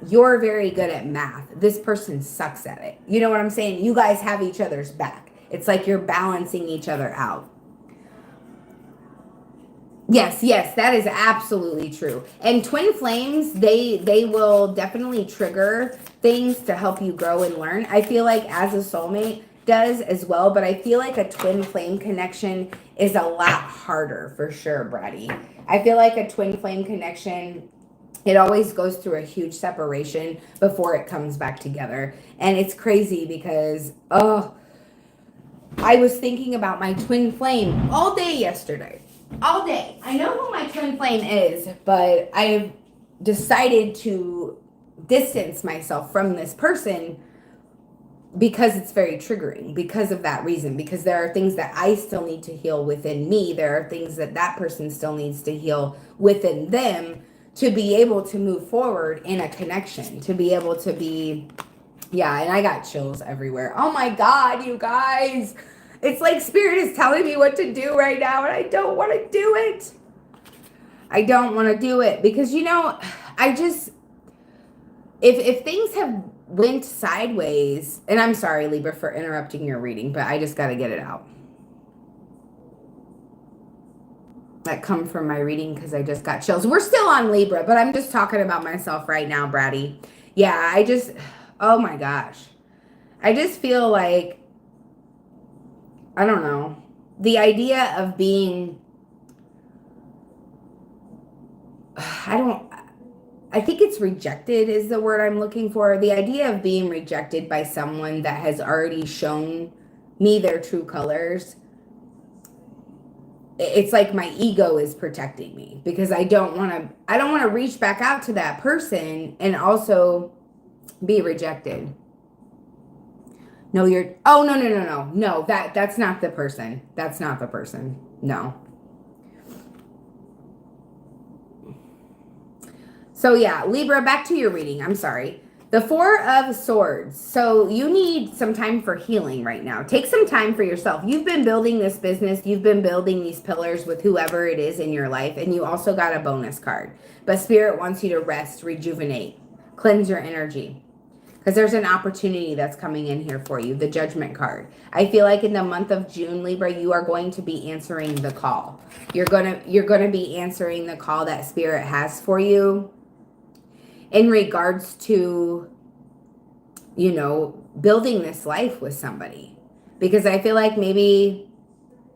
you're very good at math. This person sucks at it. You know what I'm saying? You guys have each other's back. It's like you're balancing each other out. Yes, that is absolutely true. And twin flames, they will definitely trigger things to help you grow and learn. I feel like as a soulmate does as well, but I feel like a twin flame connection is a lot harder for sure, Brady. I feel like a twin flame connection, it always goes through a huge separation before it comes back together. And it's crazy because, I was thinking about my twin flame all day yesterday. All day. I know who my twin flame is, but I've decided to distance myself from this person because it's very triggering, because of that reason, because there are things that I still need to heal within me. There are things that that person still needs to heal within them to be able to move forward in a connection, to be able to be, and I got chills everywhere. Oh my God, you guys. It's like Spirit is telling me what to do right now, and I don't want to do it. I don't want to do it because, I just, if things have went sideways, and I'm sorry, Libra, for interrupting your reading, but I just got to get it out. That come from my reading because I just got chills. We're still on Libra, but I'm just talking about myself right now, Brady. Yeah, oh my gosh. I just feel like, I don't know, the idea of being, I think it's rejected is the word I'm looking for. The idea of being rejected by someone that has already shown me their true colors. It's like my ego is protecting me because I don't want to reach back out to that person and also be rejected. No, no, that's not the person. That's not the person. No. So yeah, Libra, back to your reading. I'm sorry. The Four of Swords. So you need some time for healing right now. Take some time for yourself. You've been building this business. You've been building these pillars with whoever it is in your life. And you also got a bonus card. But Spirit wants you to rest, rejuvenate, cleanse your energy. Because there's an opportunity that's coming in here for you, the Judgment card. I feel like in the month of June, Libra, you are going to be answering the call. You're gonna be answering the call that Spirit has for you in regards to, building this life with somebody. Because I feel like maybe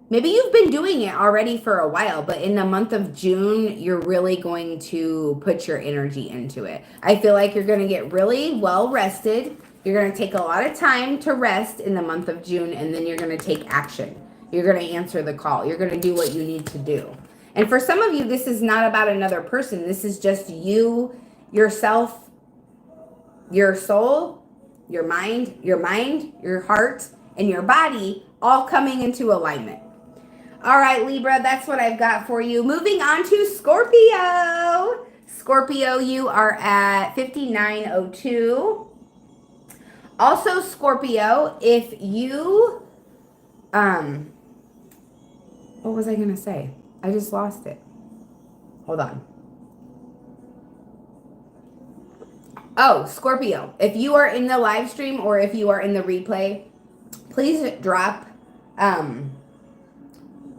you've been doing it already for a while, but in the month of June, you're really going to put your energy into it. I feel like you're going to get really well rested. You're going to take a lot of time to rest in the month of June, and then you're going to take action. You're going to answer the call. You're going to do what you need to do. And for some of you, this is not about another person. This is just you, yourself, your soul, your mind, your heart, and your body all coming into alignment. All right, Libra, that's what I've got for you. Moving on to Scorpio. Scorpio, you are at 5902. Also, Scorpio, if you, what was I going to say? I just lost it. Hold on. Oh, Scorpio, if you are in the live stream or if you are in the replay, please drop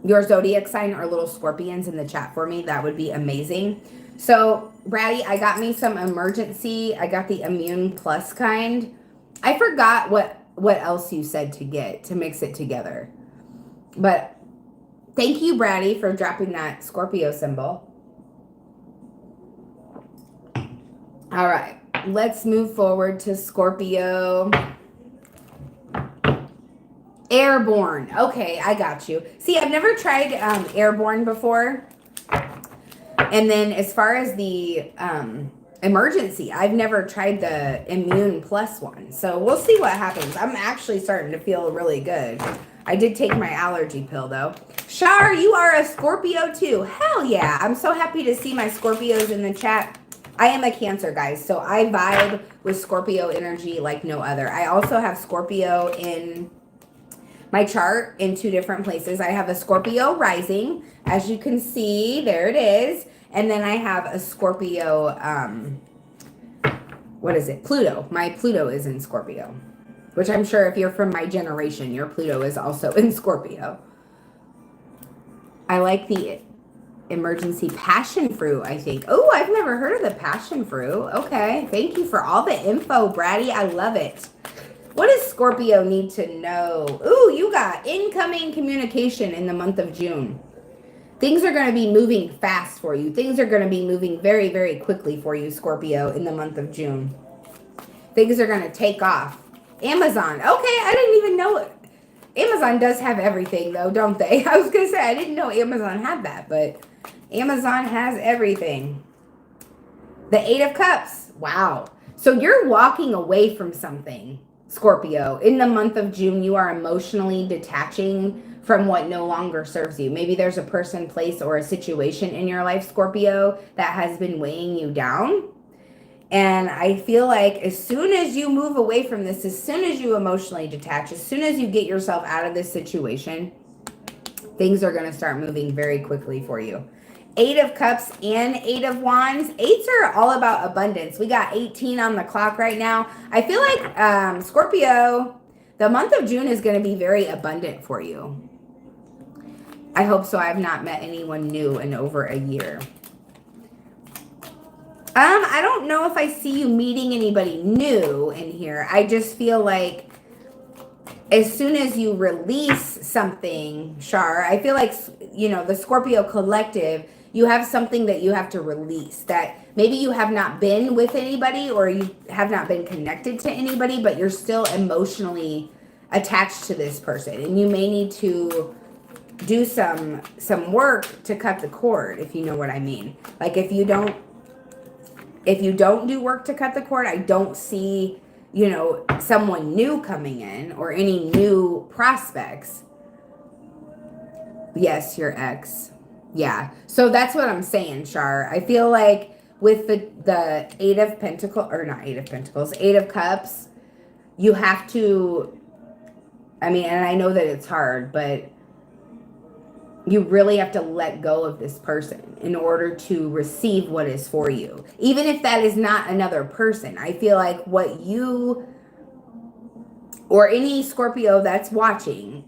your zodiac sign or little scorpions in the chat for me. That would be amazing. So, Brady, I got me some emergency. I got the Immune Plus kind. I forgot what else you said to mix it together. But thank you, Brady, for dropping that Scorpio symbol. All right, let's move forward to Scorpio. Airborne. Okay, I got you. See, I've never tried Airborne before. And then as far as the emergency, I've never tried the Immune Plus one. So we'll see what happens. I'm actually starting to feel really good. I did take my allergy pill though. Shar, you are a Scorpio too. Hell yeah. I'm so happy to see my Scorpios in the chat. I am a Cancer, guys, so I vibe with Scorpio energy like no other. I also have Scorpio in my chart in 2 different places. I have a Scorpio rising, as you can see, there it is. And then I have a Scorpio, what is it? Pluto. My Pluto is in Scorpio, which I'm sure if you're from my generation, your Pluto is also in Scorpio. I like the emergency passion fruit, I think. Oh, I've never heard of the passion fruit. Okay, thank you for all the info, Braddy. I love it. What does Scorpio need to know? Ooh, you got incoming communication in the month of June. Things are going to be moving fast for you. Things are going to be moving very, very quickly for you, Scorpio, in the month of June. Things are going to take off. Amazon. Okay, I didn't even know it. Amazon does have everything, though, don't they? I was going to say, I didn't know Amazon had that, but Amazon has everything. The 8 of Cups. Wow. So you're walking away from something, Scorpio. In the month of June, you are emotionally detaching from what no longer serves you. Maybe there's a person, place, or a situation in your life, Scorpio, that has been weighing you down. And I feel like as soon as you move away from this, as soon as you emotionally detach, as soon as you get yourself out of this situation, things are going to start moving very quickly for you. 8 of Cups and 8 of Wands. 8s are all about abundance. We got 18 on the clock right now. I feel like Scorpio, the month of June is going to be very abundant for you. I hope so. I've not met anyone new in over a year. I don't know if I see you meeting anybody new in here. I just feel like as soon as you release something, Shar, I feel like, you know, the Scorpio collective, you have something that you have to release, that maybe you have not been with anybody or you have not been connected to anybody, but you're still emotionally attached to this person. And you may need to do some work to cut the cord, if you know what I mean. Like if you don't do work to cut the cord, I don't see, you know, someone new coming in or any new prospects. Yes, your ex. Yeah. So that's what I'm saying, Shar. I feel like with the 8 of Pentacles, or not 8 of Pentacles, 8 of Cups, you have to, I mean, and I know that it's hard, but you really have to let go of this person in order to receive what is for you. Even if that is not another person. I feel like what you, or any Scorpio that's watching,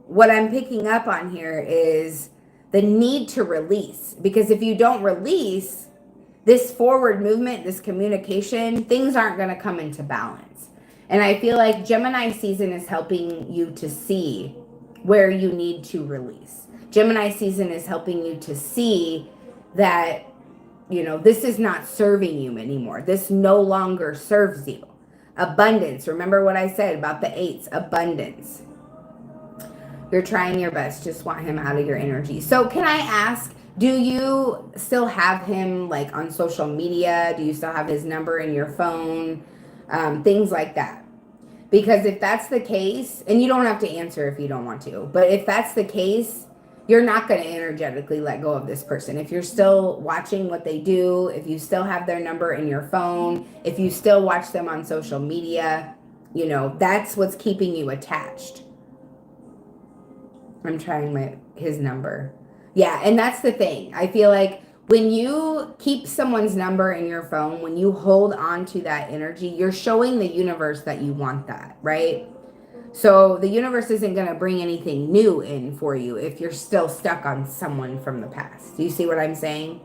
what I'm picking up on here is the need to release. Because if you don't release this forward movement, this communication, things aren't going to come into balance. And I feel like Gemini season is helping you to see where you need to release. Gemini season is helping you to see that, you know, this is not serving you anymore. This no longer serves you. Abundance. Remember what I said about the 8s. Abundance. You're trying your best. Just want him out of your energy. So can I ask, do you still have him like on social media? Do you still have his number in your phone? Things like that. Because if that's the case, and you don't have to answer if you don't want to, but if that's the case, you're not going to energetically let go of this person. If you're still watching what they do, if you still have their number in your phone, if you still watch them on social media, you know, that's what's keeping you attached. I'm trying his number. Yeah, and that's the thing. I feel like when you keep someone's number in your phone, when you hold on to that energy, you're showing the universe that you want that, right? So the universe isn't going to bring anything new in for you if you're still stuck on someone from the past. Do you see what I'm saying?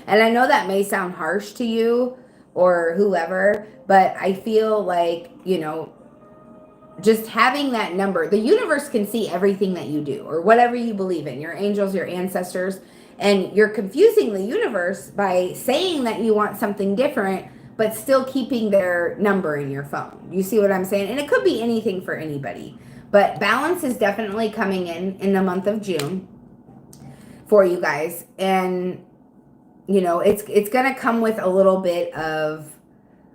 And I know that may sound harsh to you or whoever, but I feel like, you know, just having that number, the universe can see everything that you do or whatever you believe in, your angels, your ancestors, and you're confusing the universe by saying that you want something different, but still keeping their number in your phone. You see what I'm saying? And it could be anything for anybody. But balance is definitely coming in the month of June for you guys. And, you know, it's going to come with a little bit of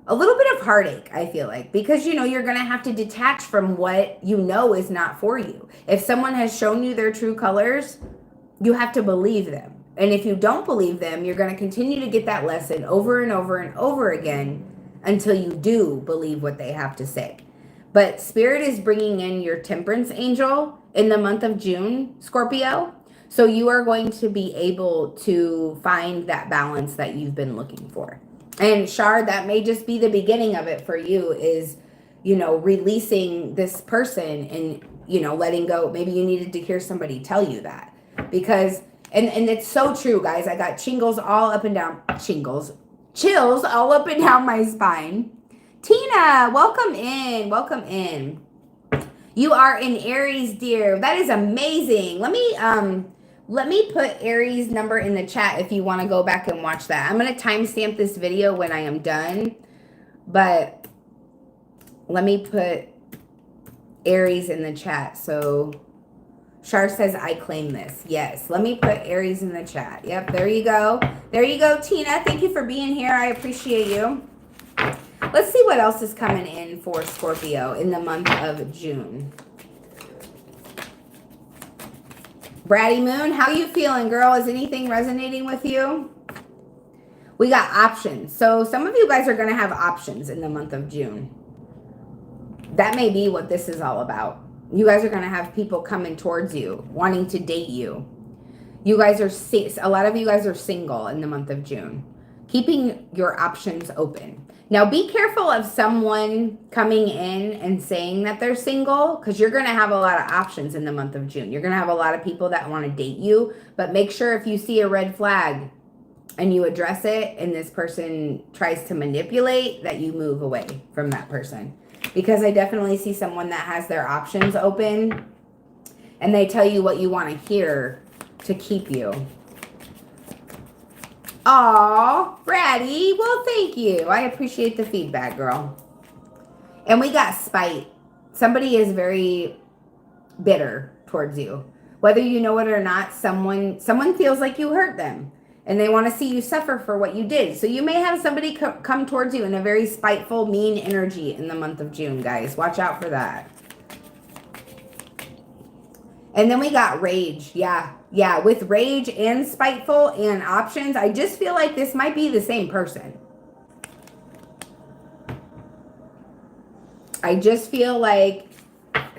heartache, I feel like, because, you know, you're going to have to detach from what you know is not for you. If someone has shown you their true colors, you have to believe them. And if you don't believe them, you're going to continue to get that lesson over and over and over again until you do believe what they have to say. But Spirit is bringing in your Temperance angel in the month of June, Scorpio. So you are going to be able to find that balance that you've been looking for. And Shar, that may just be the beginning of it for you, is, you know, releasing this person and, you know, letting go. Maybe you needed to hear somebody tell you that, because, and it's so true, guys. I got chills all up and down my spine. Tina, welcome in. Welcome in. You are in Aries, dear. That is amazing. Let me put Aries' number in the chat if you want to go back and watch that. I'm going to timestamp this video when I am done. But let me put Aries in the chat. So Shar says, I claim this. Yes. Let me put Aries in the chat. Yep. There you go. There you go, Tina. Thank you for being here. I appreciate you. Let's see what else is coming in for Scorpio in the month of June. Bratty Moon, how you feeling, girl? Is anything resonating with you? We got options. So some of you guys are going to have options in the month of June. That may be what this is all about. You guys are going to have people coming towards you, wanting to date you. You guys are, a lot of you guys are single in the month of June. Keeping your options open. Now, be careful of someone coming in and saying that they're single, because you're going to have a lot of options in the month of June. You're going to have a lot of people that want to date you, but make sure if you see a red flag and you address it and this person tries to manipulate, that you move away from that person. Because I definitely see someone that has their options open and they tell you what you want to hear to keep you. Aw, Bratty. Well, thank you. I appreciate the feedback, girl. And we got spite. Somebody is very bitter towards you. Whether you know it or not, someone feels like you hurt them. And they want to see you suffer for what you did. So you may have somebody come towards you in a very spiteful, mean energy in the month of June, guys. Watch out for that. And then we got rage. Yeah, with rage and spiteful and options, I just feel like this might be the same person. I just feel like,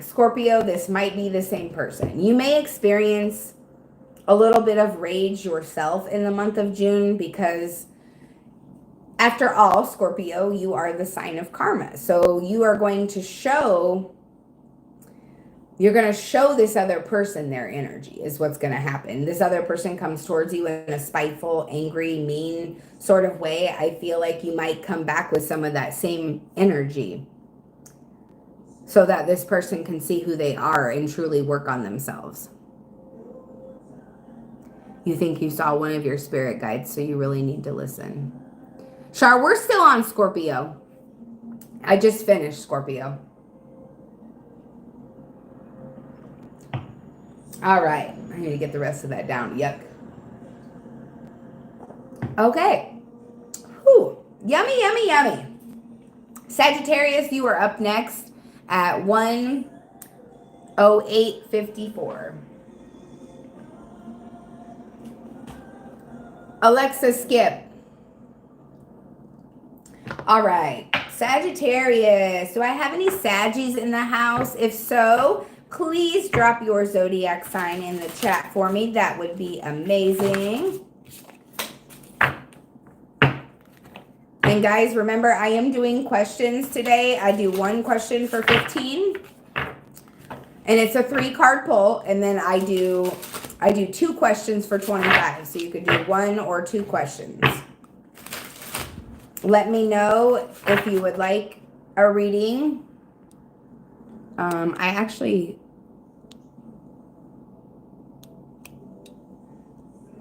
Scorpio, this might be the same person. You may experience a little bit of rage yourself in the month of June because, after all, Scorpio, you are the sign of karma. So you are going to show... You're going to show this other person their energy is what's going to happen. This other person comes towards you in a spiteful, angry, mean sort of way. I feel like you might come back with some of that same energy so that this person can see who they are and truly work on themselves. You think you saw one of your spirit guides, so you really need to listen. Shar, we're still on Scorpio. I just finished Scorpio. All right. I need to get the rest of that down. Yuck. Okay. Whew. Yummy, yummy, yummy. Sagittarius, you are up next at 1:08:54. Alexa, skip. All right. Sagittarius. Do I have any Saggies in the house? If so, please drop your zodiac sign in the chat for me. That would be amazing. And guys, remember, I am doing questions today. I do one question for 15. And it's a 3-card pull. And then I do 2 questions for 25. So you could do 1 or 2 questions. Let me know if you would like a reading.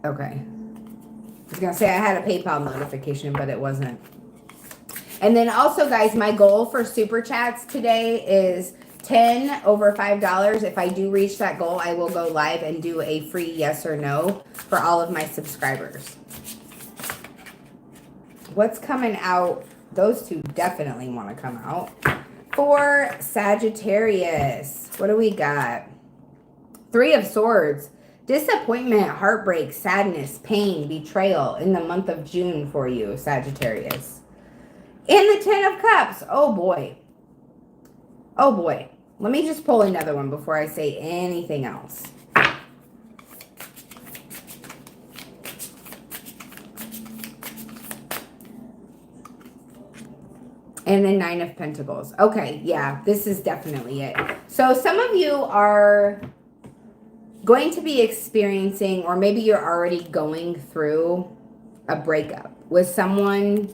Okay. I was going to say I had a PayPal notification, but it wasn't. And then also, guys, my goal for Super Chats today is 10 over $5. If I do reach that goal, I will go live and do a free yes or no for all of my subscribers. What's coming out? Those two definitely want to come out. For Sagittarius, what do we got? 3 of Swords. Disappointment, heartbreak, sadness, pain, betrayal in the month of June for you, Sagittarius. In the 10 of Cups. Oh, boy. Oh, boy. Let me just pull another one before I say anything else. And the 9 of Pentacles. Okay, yeah, this is definitely it. So some of you are going to be experiencing, or maybe you're already going through a breakup with someone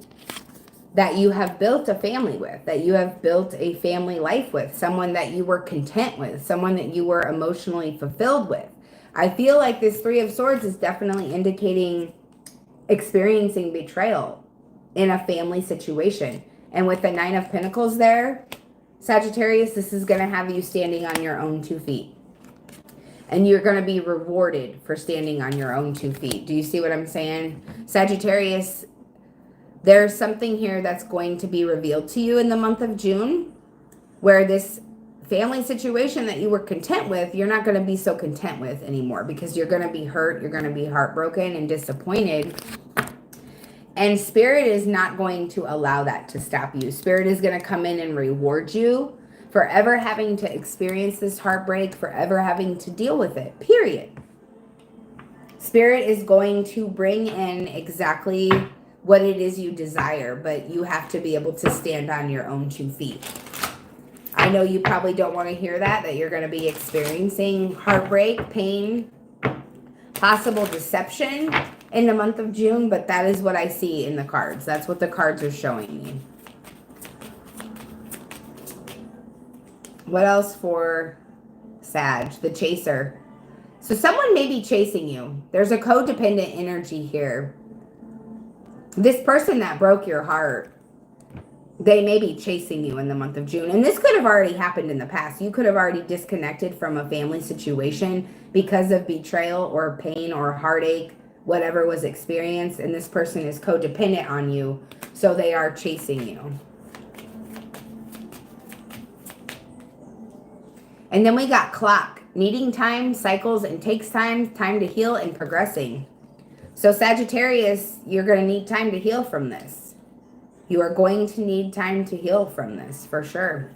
that you have built a family with, that you have built a family life with, someone that you were content with, someone that you were emotionally fulfilled with. I feel like this 3 of Swords is definitely indicating experiencing betrayal in a family situation. And with the 9 of Pentacles there, Sagittarius, this is going to have you standing on your own 2 feet. And you're going to be rewarded for standing on your own 2 feet. Do you see what I'm saying? Sagittarius, there's something here that's going to be revealed to you in the month of June, where this family situation that you were content with, you're not going to be so content with anymore, because you're going to be hurt, you're going to be heartbroken and disappointed. And Spirit is not going to allow that to stop you. Spirit is going to come in and reward you for ever having to experience this heartbreak, for ever having to deal with it, period. Spirit is going to bring in exactly what it is you desire, but you have to be able to stand on your own 2 feet. I know you probably don't want to hear that you're going to be experiencing heartbreak, pain, possible deception in the month of June, but that is what I see in the cards. That's what the cards are showing me. What else for Sag? The Chaser. So someone may be chasing you. There's a codependent energy here. This person that broke your heart, they may be chasing you in the month of June. And this could have already happened in the past. You could have already disconnected from a family situation because of betrayal or pain or heartache, whatever was experienced. And this person is codependent on you, so they are chasing you. And then we got Clock. Needing time, cycles, and takes time to heal and progressing. So Sagittarius, you're going to need time to heal from this. You are going to need time to heal from this, for sure.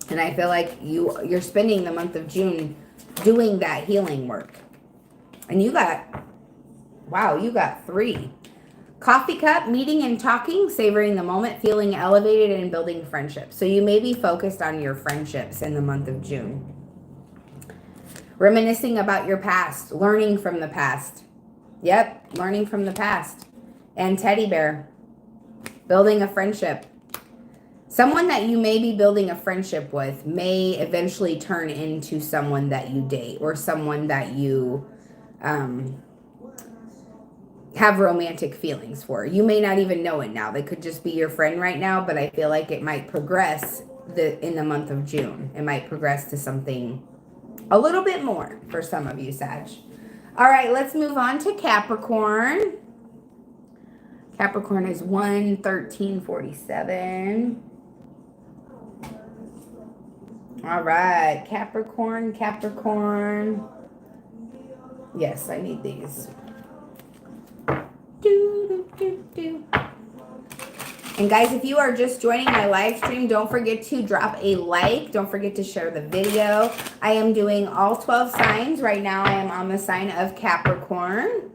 And I feel like you're spending the month of June doing that healing work. And you got, wow, you got 3. Coffee cup, meeting and talking, savoring the moment, feeling elevated, and building friendships. So you may be focused on your friendships in the month of June. Reminiscing about your past, learning from the past. Yep, learning from the past. And teddy bear, building a friendship. Someone that you may be building a friendship with may eventually turn into someone that you date, or someone that you have romantic feelings for. You may not even know it now. They could just be your friend right now, but I feel like it might progress in the month of June. It might progress to something a little bit more for some of you, Sag. All right, let's move on to Capricorn. Capricorn is 1-13-47. All right, Capricorn. Yes, I need these. And guys, if you are just joining my live stream, don't forget to drop a like. Don't forget to share the video. I am doing all 12 signs. Right now, I am on the sign of Capricorn.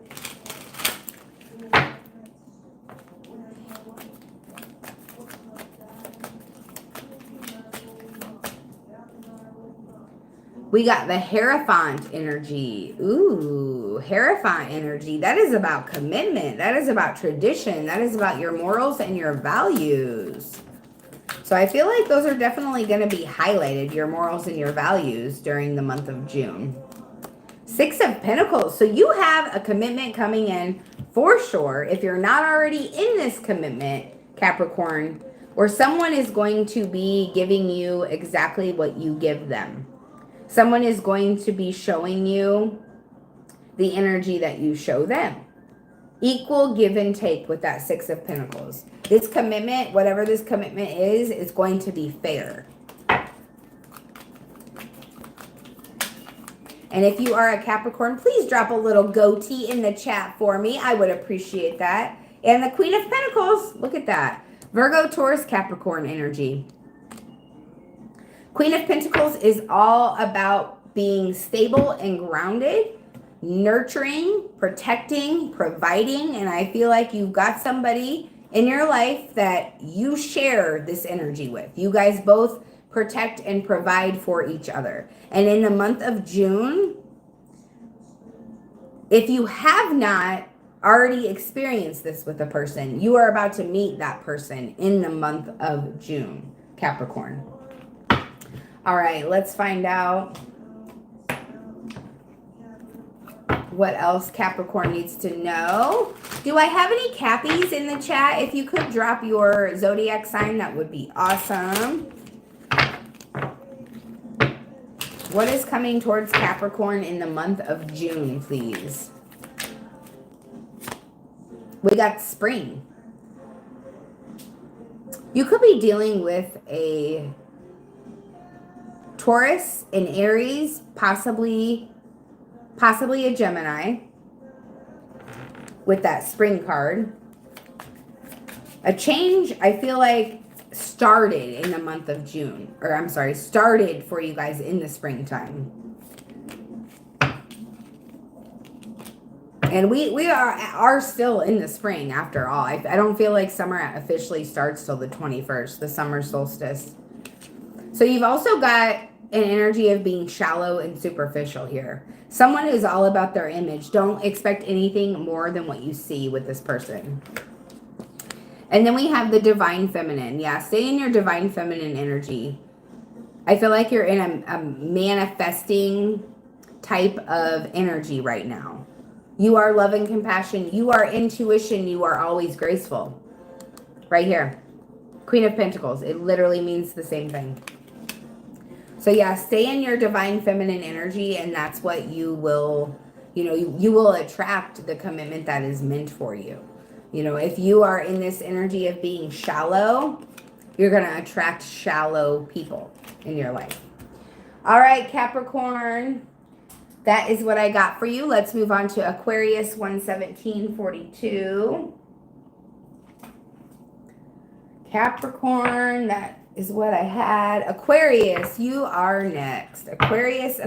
We got the Hierophant energy. Ooh, Hierophant energy. That is about commitment. That is about tradition. That is about your morals and your values. So I feel like those are definitely going to be highlighted, your morals and your values, during the month of June. 6 of Pentacles. So you have a commitment coming in for sure. If you're not already in this commitment, Capricorn, or someone is going to be giving you exactly what you give them. Someone is going to be showing you the energy that you show them. Equal give and take with that Six of Pentacles. This commitment, whatever this commitment is going to be fair. And if you are a Capricorn, please drop a little goatee in the chat for me. I would appreciate that. And the Queen of Pentacles, look at that. Virgo, Taurus, Capricorn energy. Queen of Pentacles is all about being stable and grounded, nurturing, protecting, providing. And I feel like you've got somebody in your life that you share this energy with. You guys both protect and provide for each other. And in the month of June, if you have not already experienced this with a person, you are about to meet that person in the month of June, Capricorn. All right, let's find out what else Capricorn needs to know. Do I have any Cappies in the chat? If you could drop your zodiac sign, that would be awesome. What is coming towards Capricorn in the month of June, please? We got spring. You could be dealing with a Taurus, an Aries, possibly a Gemini with that spring card. A change, I feel like, started in the month of June. Or I'm sorry, started for you guys in the springtime. And we are still in the spring after all. I don't feel like summer officially starts till the 21st, the summer solstice. So you've also got an energy of being shallow and superficial here. Someone who's all about their image. Don't expect anything more than what you see with this person. And then we have the divine feminine. Yeah, stay in your divine feminine energy. I feel like you're in a manifesting type of energy right now. You are love and compassion. You are intuition. You are always graceful. Right here. Queen of Pentacles. It literally means the same thing. So yeah, stay in your divine feminine energy, and that's what you will, you will attract the commitment that is meant for you. You know, if you are in this energy of being shallow, you're going to attract shallow people in your life. All right, Capricorn. That is what I got for you. Let's move on to Aquarius 11742. Capricorn, that is what I had. Aquarius, you are next. Aquarius.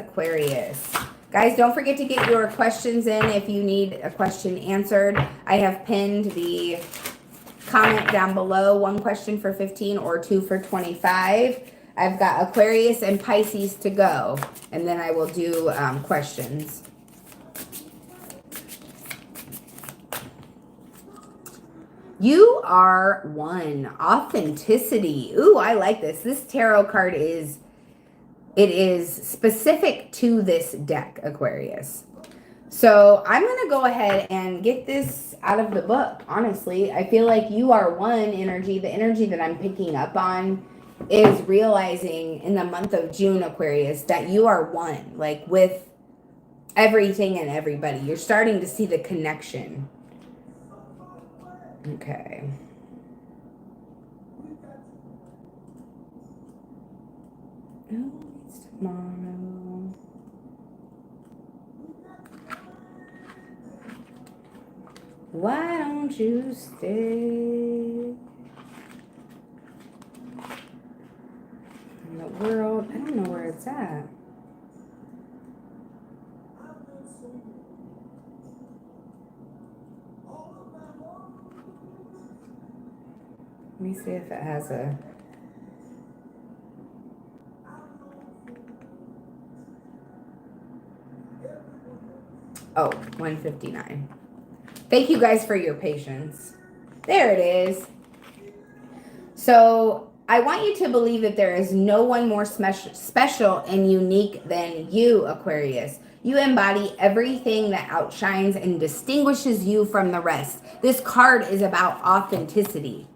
Guys, don't forget to get your questions in if you need a question answered. I have pinned the comment down below. 1 question for 15 or 2 for 25. I've got Aquarius and Pisces to go, and then I will do questions. You are 1. Authenticity. Ooh, I like this. This tarot card is specific to this deck, Aquarius. So I'm going to go ahead and get this out of the book, honestly. I feel like you are 1 energy. The energy that I'm picking up on is realizing in the month of June, Aquarius, that you are 1, like with everything and everybody. You're starting to see the connection. Okay. Oh, it's tomorrow. Why don't you stay? In the world, I don't know where it's at. Let me see if it has a... Oh, 159. Thank you guys for your patience. There it is. So I want you to believe that there is no one more special and unique than you, Aquarius. You embody everything that outshines and distinguishes you from the rest. This card is about authenticity.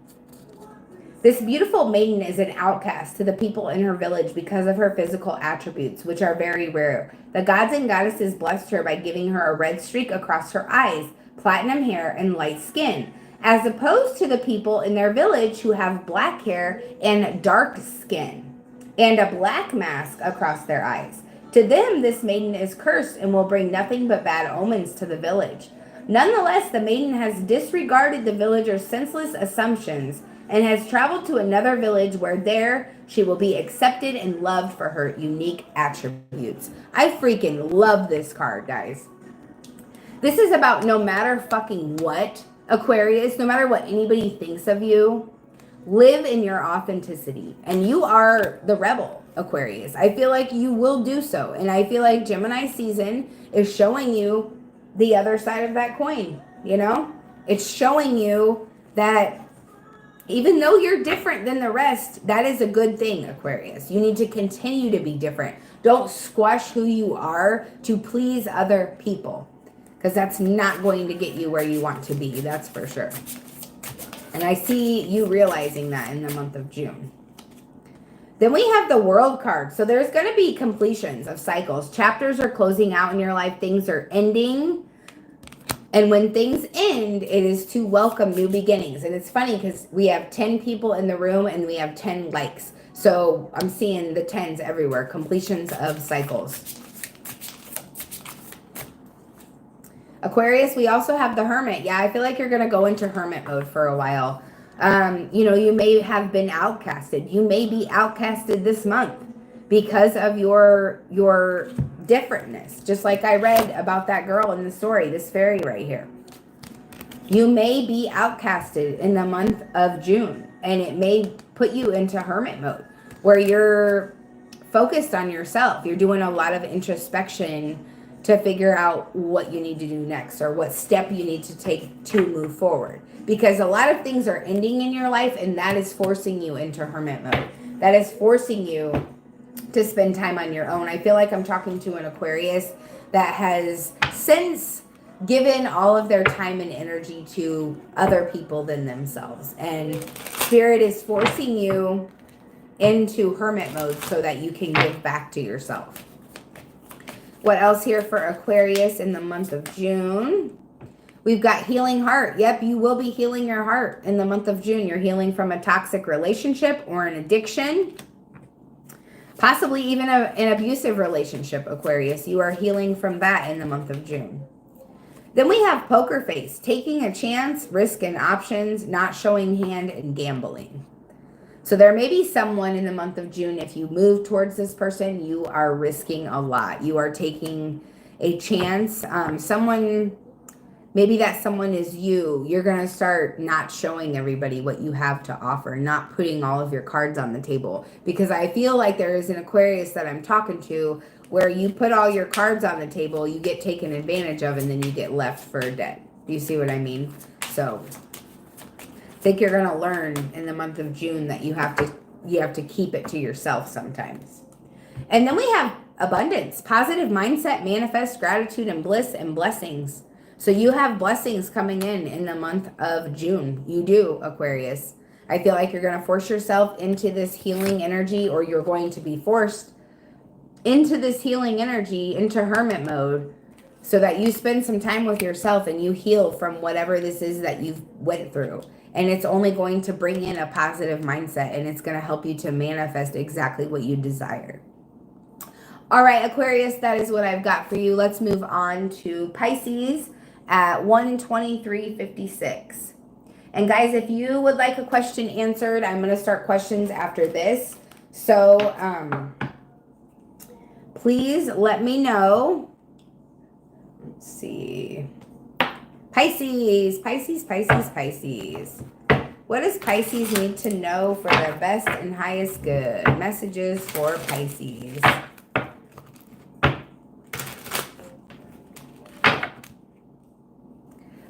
This beautiful maiden is an outcast to the people in her village because of her physical attributes, which are very rare. The gods and goddesses blessed her by giving her a red streak across her eyes, platinum hair, and light skin, as opposed to the people in their village who have black hair and dark skin, and a black mask across their eyes. To them, this maiden is cursed and will bring nothing but bad omens to the village. Nonetheless, the maiden has disregarded the villagers' senseless assumptions and has traveled to another village where there she will be accepted and loved for her unique attributes. I freaking love this card, guys. This is about no matter fucking what, Aquarius, no matter what anybody thinks of you, live in your authenticity. And you are the rebel, Aquarius. I feel like you will do so. And I feel like Gemini season is showing you the other side of that coin, you know? It's showing you that even though you're different than the rest, that is a good thing, Aquarius. You need to continue to be different. Don't squash who you are to please other people, because that's not going to get you where you want to be, that's for sure. And I see you realizing that in the month of June. Then we have the World card. So there's going to be completions of cycles. Chapters are closing out in your life. Things are ending. And when things end, it is to welcome new beginnings. And it's funny because we have 10 people in the room and we have 10 likes. So I'm seeing the 10s everywhere. Completions of cycles. Aquarius, we also have the Hermit. Yeah, I feel like you're going to go into Hermit mode for a while. You know, you may have been outcasted. You may be outcasted this month because of your differentness. Just like I read about that girl in the story, this fairy right here. You may be outcasted in the month of June, and it may put you into hermit mode where you're focused on yourself. You're doing a lot of introspection to figure out what you need to do next or what step you need to take to move forward. Because a lot of things are ending in your life, and that is forcing you into hermit mode. That is forcing you to spend time on your own. I feel like I'm talking to an Aquarius that has since given all of their time and energy to other people than themselves. And Spirit is forcing you into hermit mode so that you can give back to yourself. What else here for Aquarius in the month of June? We've got healing heart. Yep, you will be healing your heart in the month of June. You're healing from a toxic relationship or an addiction. Possibly even an abusive relationship, Aquarius. You are healing from that in the month of June. Then we have poker face. Taking a chance, risk and options, not showing hand, and gambling. So there may be someone in the month of June, if you move towards this person, you are risking a lot. You are taking a chance. Maybe that someone is you. You're going to start not showing everybody what you have to offer, not putting all of your cards on the table. Because I feel like there is an Aquarius that I'm talking to where you put all your cards on the table, you get taken advantage of, and then you get left for dead. Do you see what I mean? So I think you're going to learn in the month of June that you have to keep it to yourself sometimes. And then we have abundance, positive mindset, manifest gratitude and bliss and blessings. So you have blessings coming in the month of June. You do, Aquarius. I feel like you're going to force yourself into this healing energy, or you're going to be forced into this healing energy, into hermit mode, so that you spend some time with yourself and you heal from whatever this is that you've went through. And it's only going to bring in a positive mindset, and it's going to help you to manifest exactly what you desire. All right, Aquarius, that is what I've got for you. Let's move on to Pisces at 123.56. And guys, if you would like a question answered, I'm going to start questions after this. So please let me know. Let's see. Pisces. What does Pisces need to know for their best and highest good? Messages for Pisces.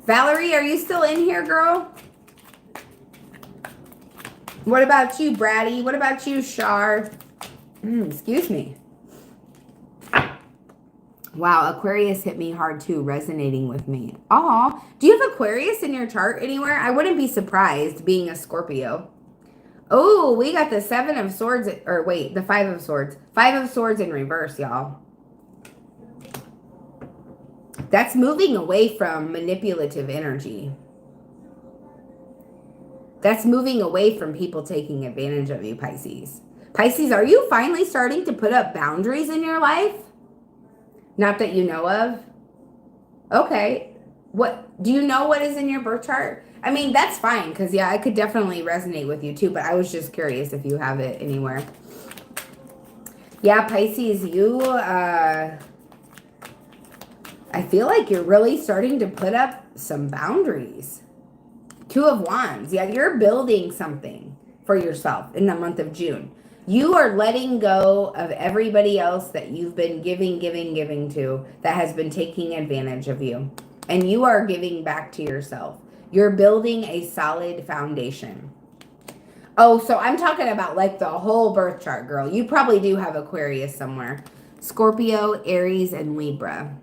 Valerie, are you still in here, girl? What about you, Braddy? What about you, Shar? Excuse me. Wow, Aquarius hit me hard too, resonating with me. Aw, do you have Aquarius in your chart anywhere? I wouldn't be surprised being a Scorpio. Oh, we got the 7 of Swords, or wait, the 5 of Swords. 5 of Swords in reverse, y'all. That's moving away from manipulative energy. That's moving away from people taking advantage of you, Pisces. Pisces, are you finally starting to put up boundaries in your life? Not that you know of. Okay. What do you know what is in your birth chart? I mean, that's fine because yeah, I could definitely resonate with you too, but I was just curious if you have it anywhere. Yeah, Pisces, I feel like you're really starting to put up some boundaries. 2 of Wands. Yeah, you're building something for yourself in the month of June. You are letting go of everybody else that you've been giving to that has been taking advantage of you. And you are giving back to yourself. You're building a solid foundation. Oh, so I'm talking about like the whole birth chart, girl. You probably do have Aquarius somewhere. Scorpio, Aries, and Libra.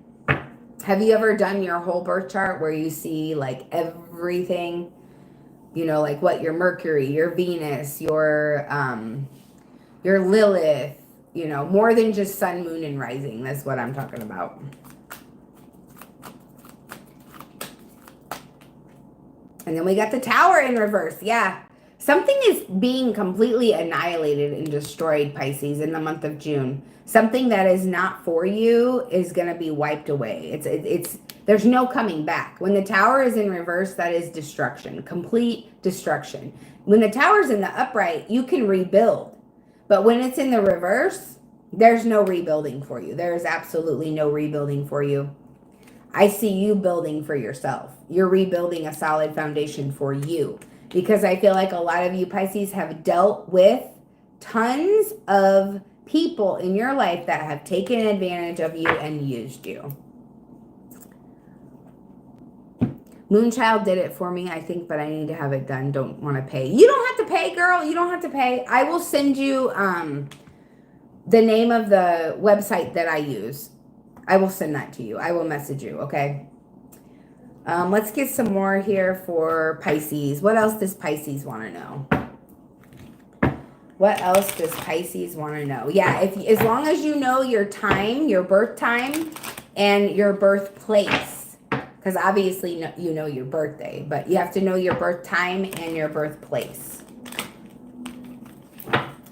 Have you ever done your whole birth chart where you see like everything? You know, like what your Mercury, your Venus, your Lilith, you know, more than just sun, moon, and rising. That's what I'm talking about. And then we got the Tower in reverse. Yeah. Something is being completely annihilated and destroyed, Pisces, in the month of June. Something that is not for you is going to be wiped away. There's no coming back. When the Tower is in reverse, that is destruction, complete destruction. When the Tower's in the upright, you can rebuild. But when it's in the reverse, there's no rebuilding for you. There is absolutely no rebuilding for you. I see you building for yourself. You're rebuilding a solid foundation for you. Because I feel like a lot of you Pisces have dealt with tons of people in your life that have taken advantage of you and used you. Moonchild did it for me, I think, but I need to have it done. Don't want to pay. You don't have to pay, girl. You don't have to pay. I will send you the name of the website that I use. I will send that to you. I will message you, okay? Let's get some more here for Pisces. What else does Pisces want to know? What else does Pisces want to know? Yeah, as long as you know your time, your birth time, and your birthplace. Because obviously you know your birthday, but you have to know your birth time and your birthplace.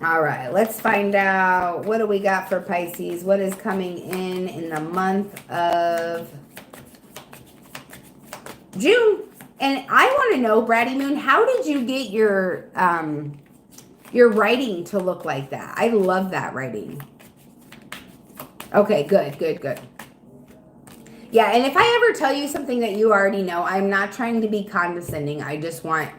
All right, let's find out what do we got for Pisces. What is coming in the month of June? And I want to know, Bratty Moon, how did you get your writing to look like that? I love that writing. Okay, good. Yeah, and if I ever tell you something that you already know, I'm not trying to be condescending. I just want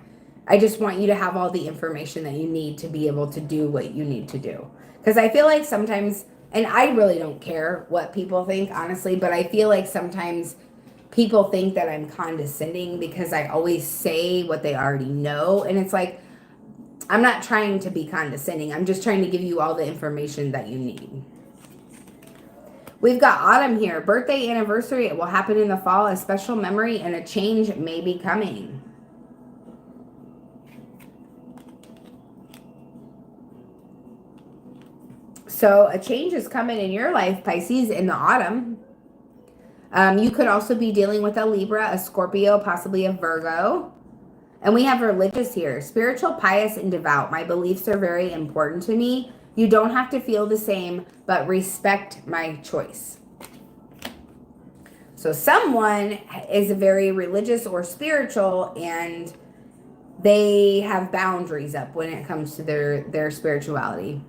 you to have all the information that you need to be able to do what you need to do. Because I feel like sometimes, and I really don't care what people think, honestly, but I feel like sometimes people think that I'm condescending because I always say what they already know. And it's like, I'm not trying to be condescending. I'm just trying to give you all the information that you need. We've got autumn here. Birthday, anniversary. It will happen in the fall. A special memory and a change may be coming. So a change is coming in your life, Pisces, in the autumn. You could also be dealing with a Libra, a Scorpio, possibly a Virgo. And we have religious here. Spiritual, pious, and devout. My beliefs are very important to me. You don't have to feel the same, but respect my choice. So someone is very religious or spiritual, and they have boundaries up when it comes to their spirituality.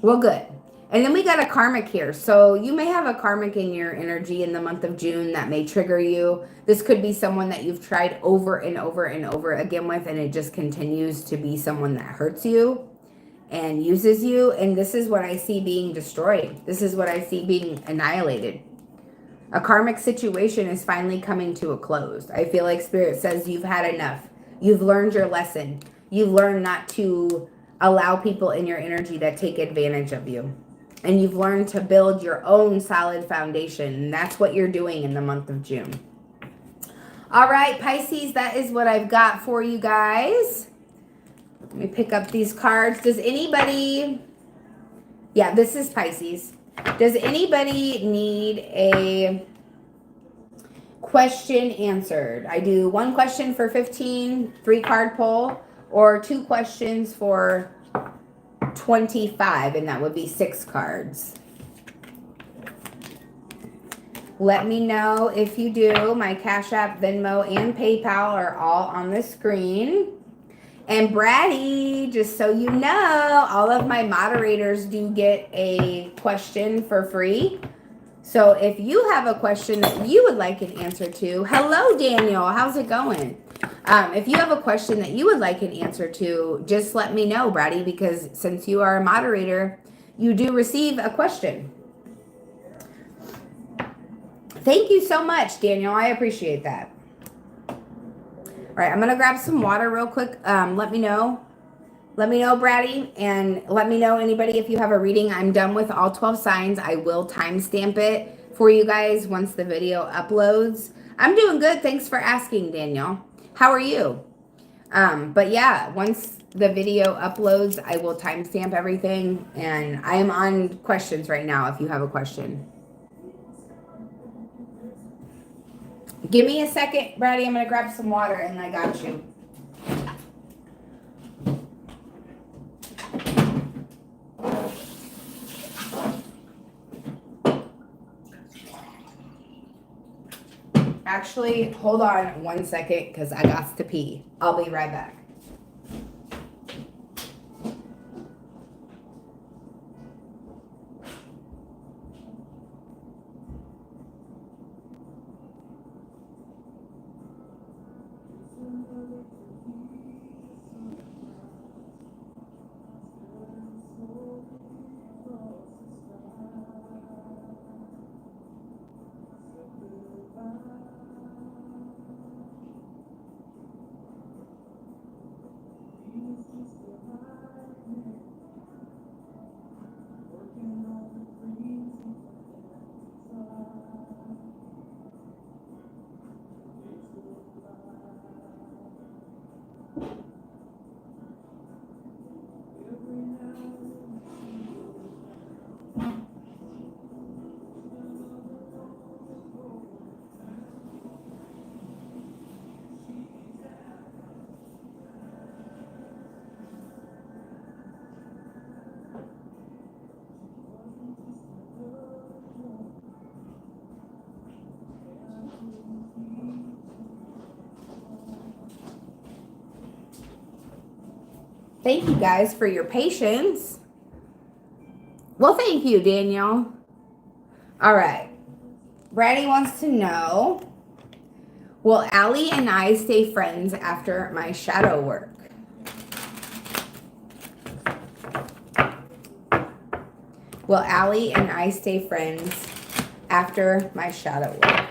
Well, good. And then we got a karmic here. So you may have a karmic in your energy in the month of June that may trigger you. This could be someone that you've tried over and over and over again with, and it just continues to be someone that hurts you and uses you. And this is what I see being destroyed. This is what I see being annihilated. A karmic situation is finally coming to a close. I feel like Spirit says you've had enough. You've learned your lesson. You've learned not to allow people in your energy that take advantage of you. And you've learned to build your own solid foundation. And that's what you're doing in the month of June. All right, Pisces, that is what I've got for you guys. Let me pick up these cards. Does anybody, yeah, this is Pisces. Does anybody need a question answered? I do 1 question for 15, 3 card pull, or 2 questions for 25, and that would be 6 cards. Let me know if you do. My Cash App, Venmo, and PayPal are all on the screen. And Braddy, just so you know, all of my moderators do get a question for free. So if you have a question that you would like an answer to, hello Daniel, how's it going? If you have a question that you would like an answer to, just let me know, Braddy, because since you are a moderator, you do receive a question. Thank you so much, Daniel. I appreciate that. All right, I'm going to grab some water real quick. Let me know. Let me know, Braddy, and let me know, anybody, if you have a reading. I'm done with all 12 signs. I will timestamp it for you guys once the video uploads. I'm doing good. Thanks for asking, Daniel. How are you? But yeah, once the video uploads, I will timestamp everything, and I am on questions right now if you have a question. Give me a second, Braddy. I'm going to grab some water, and I got you. Actually, hold on 1 second because I got to pee. I'll be right back. Thank you guys for your patience. Well, thank you, Daniel. All right. Braddy wants to know, will Allie and I stay friends after my shadow work? Will Allie and I stay friends after my shadow work?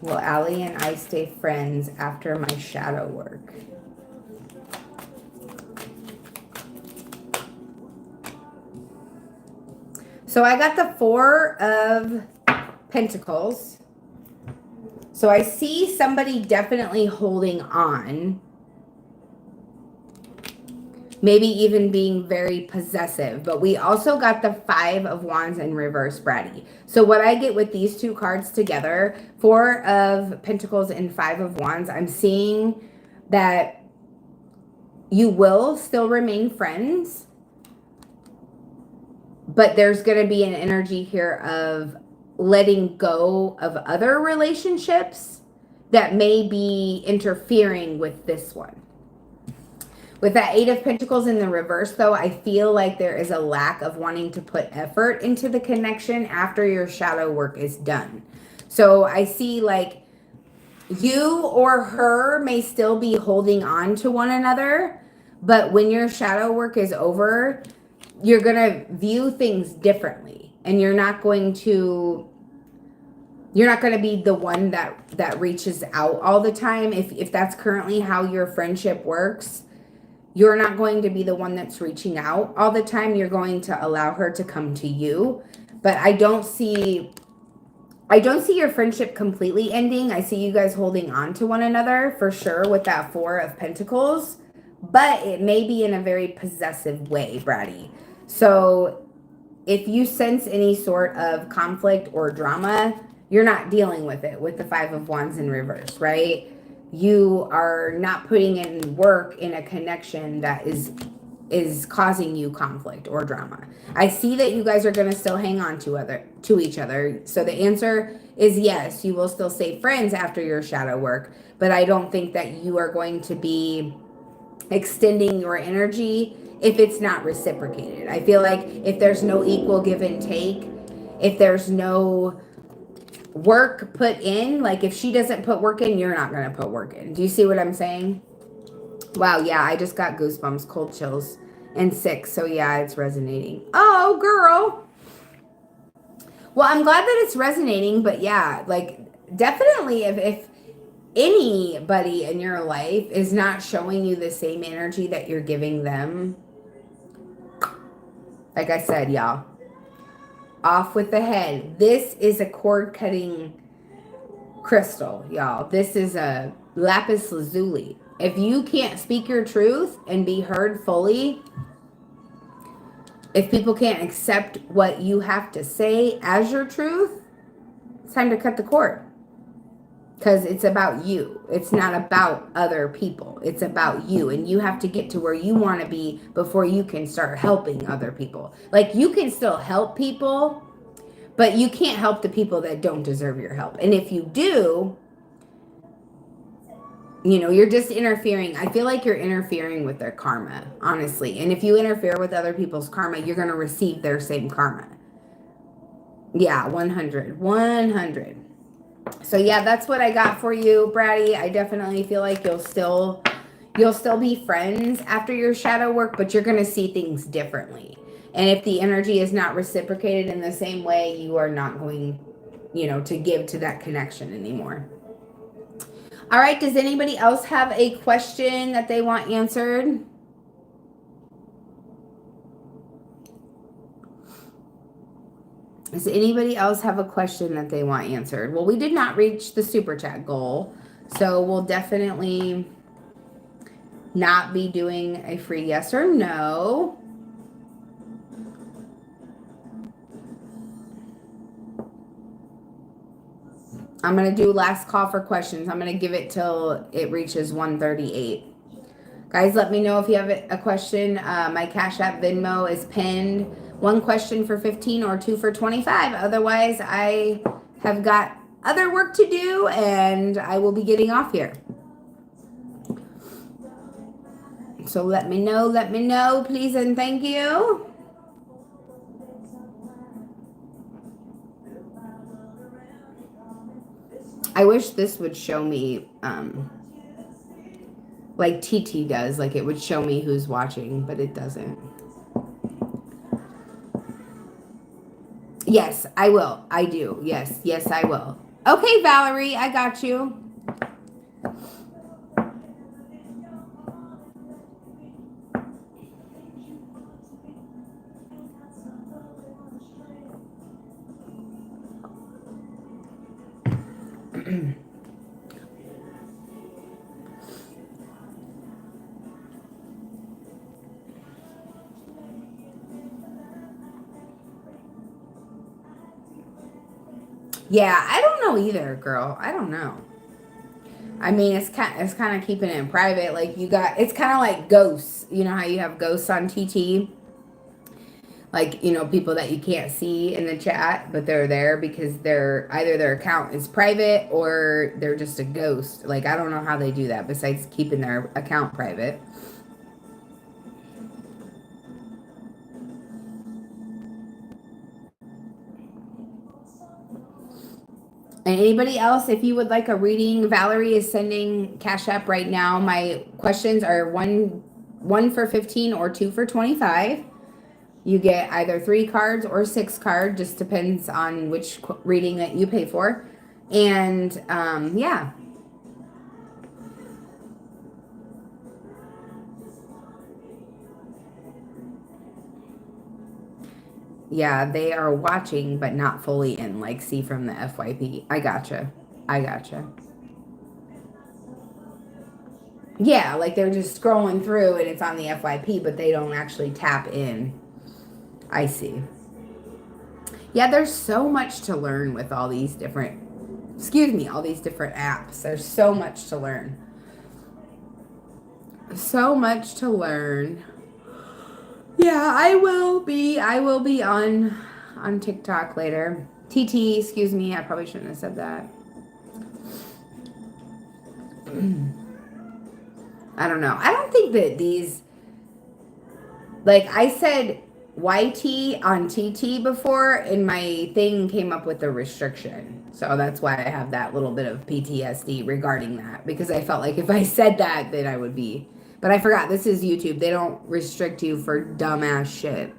Will Allie and I stay friends after my shadow work? So I got the 4 of Pentacles. So I see somebody definitely holding on. Maybe even being very possessive. But we also got the 5 of Wands in reverse, Braddy. So what I get with these 2 cards together, 4 of Pentacles and 5 of Wands, I'm seeing that you will still remain friends. But there's going to be an energy here of letting go of other relationships that may be interfering with this one. With that 8 of Pentacles in the reverse, though, I feel like there is a lack of wanting to put effort into the connection after your shadow work is done. So I see like you or her may still be holding on to one another, but when your shadow work is over, you're going to view things differently, and you're not going to be the one that reaches out all the time. If that's currently how your friendship works, you're not going to be the one that's reaching out all the time. You're going to allow her to come to you. But I don't see your friendship completely ending. I see you guys holding on to one another for sure with that Four of Pentacles. But it may be in a very possessive way, Bratty. So if you sense any sort of conflict or drama, you're not dealing with it with the Five of Wands in reverse, right? You are not putting in work in a connection that is causing you conflict or drama. I see that you guys are going to still hang on to each other. So the answer is yes, you will still stay friends after your shadow work, but I don't think that you are going to be extending your energy if it's not reciprocated. I feel like if there's no equal give and take, if there's no work put in, like if she doesn't put work in, you're not going to put work in. Do you see what I'm saying? Wow, yeah, I just got goosebumps, cold chills, and sick. So yeah, it's resonating. Oh, girl. Well, I'm glad that it's resonating, but yeah, like definitely if anybody in your life is not showing you the same energy that you're giving them, like I said, y'all, off with the head. This is a cord cutting crystal, y'all. This is a lapis lazuli. If you can't speak your truth and be heard fully, if people can't accept what you have to say as your truth, it's time to cut the cord. Because it's about you. It's not about other people. It's about you. And you have to get to where you want to be before you can start helping other people. Like, you can still help people, but you can't help the people that don't deserve your help. And if you do, you know, you're just interfering. I feel like you're interfering with their karma, honestly. And if you interfere with other people's karma, you're going to receive their same karma. Yeah, 100. 100. So yeah, that's what I got for you, Bratty. I definitely feel like you'll still be friends after your shadow work, but you're going to see things differently. And if the energy is not reciprocated in the same way, you are not going, you know, to give to that connection anymore. All right, does anybody else have a question that they want answered? Does anybody else have a question that they want answered? Well, we did not reach the super chat goal, so we'll definitely not be doing a free yes or no. I'm going to do last call for questions. I'm going to give it till it reaches 1:38. Guys, let me know if you have a question. My Cash App Venmo is pinned. 1 question for 15 or 2 for 25. Otherwise, I have got other work to do and I will be getting off here. So let me know, please and thank you. I wish this would show me, like TT does, like it would show me who's watching, but it doesn't. Yes, I will. I do. Yes, yes, I will. Okay, Valerie, I got you. Yeah, I don't know either, girl. I don't know. I mean, it's kind of keeping it in private. Like it's kind of like ghosts. You know how you have ghosts on TT? Like, you know, people that you can't see in the chat, but they're there because either their account is private or they're just a ghost. Like, I don't know how they do that besides keeping their account private. And anybody else, if you would like a reading, Valerie is sending Cash App right now. My questions are one for 15 or 2 for 25. You get either 3 cards or 6 cards, just depends on which reading that you pay for. And yeah. Yeah, they are watching, but not fully in, like, see from the FYP. I gotcha. I gotcha. Yeah, like they're just scrolling through and it's on the FYP, but they don't actually tap in. I see. Yeah, there's so much to learn with all these different, all these different apps. There's so much to learn. So much to learn. Yeah, I will be on TikTok later. TT, excuse me, I probably shouldn't have said that. I don't know. I don't think that these, like I said YT on TT before, and my thing came up with a restriction. So that's why I have that little bit of PTSD regarding that, because I felt like if I said that, then I would be. But I forgot, this is YouTube. They don't restrict you for dumbass shit.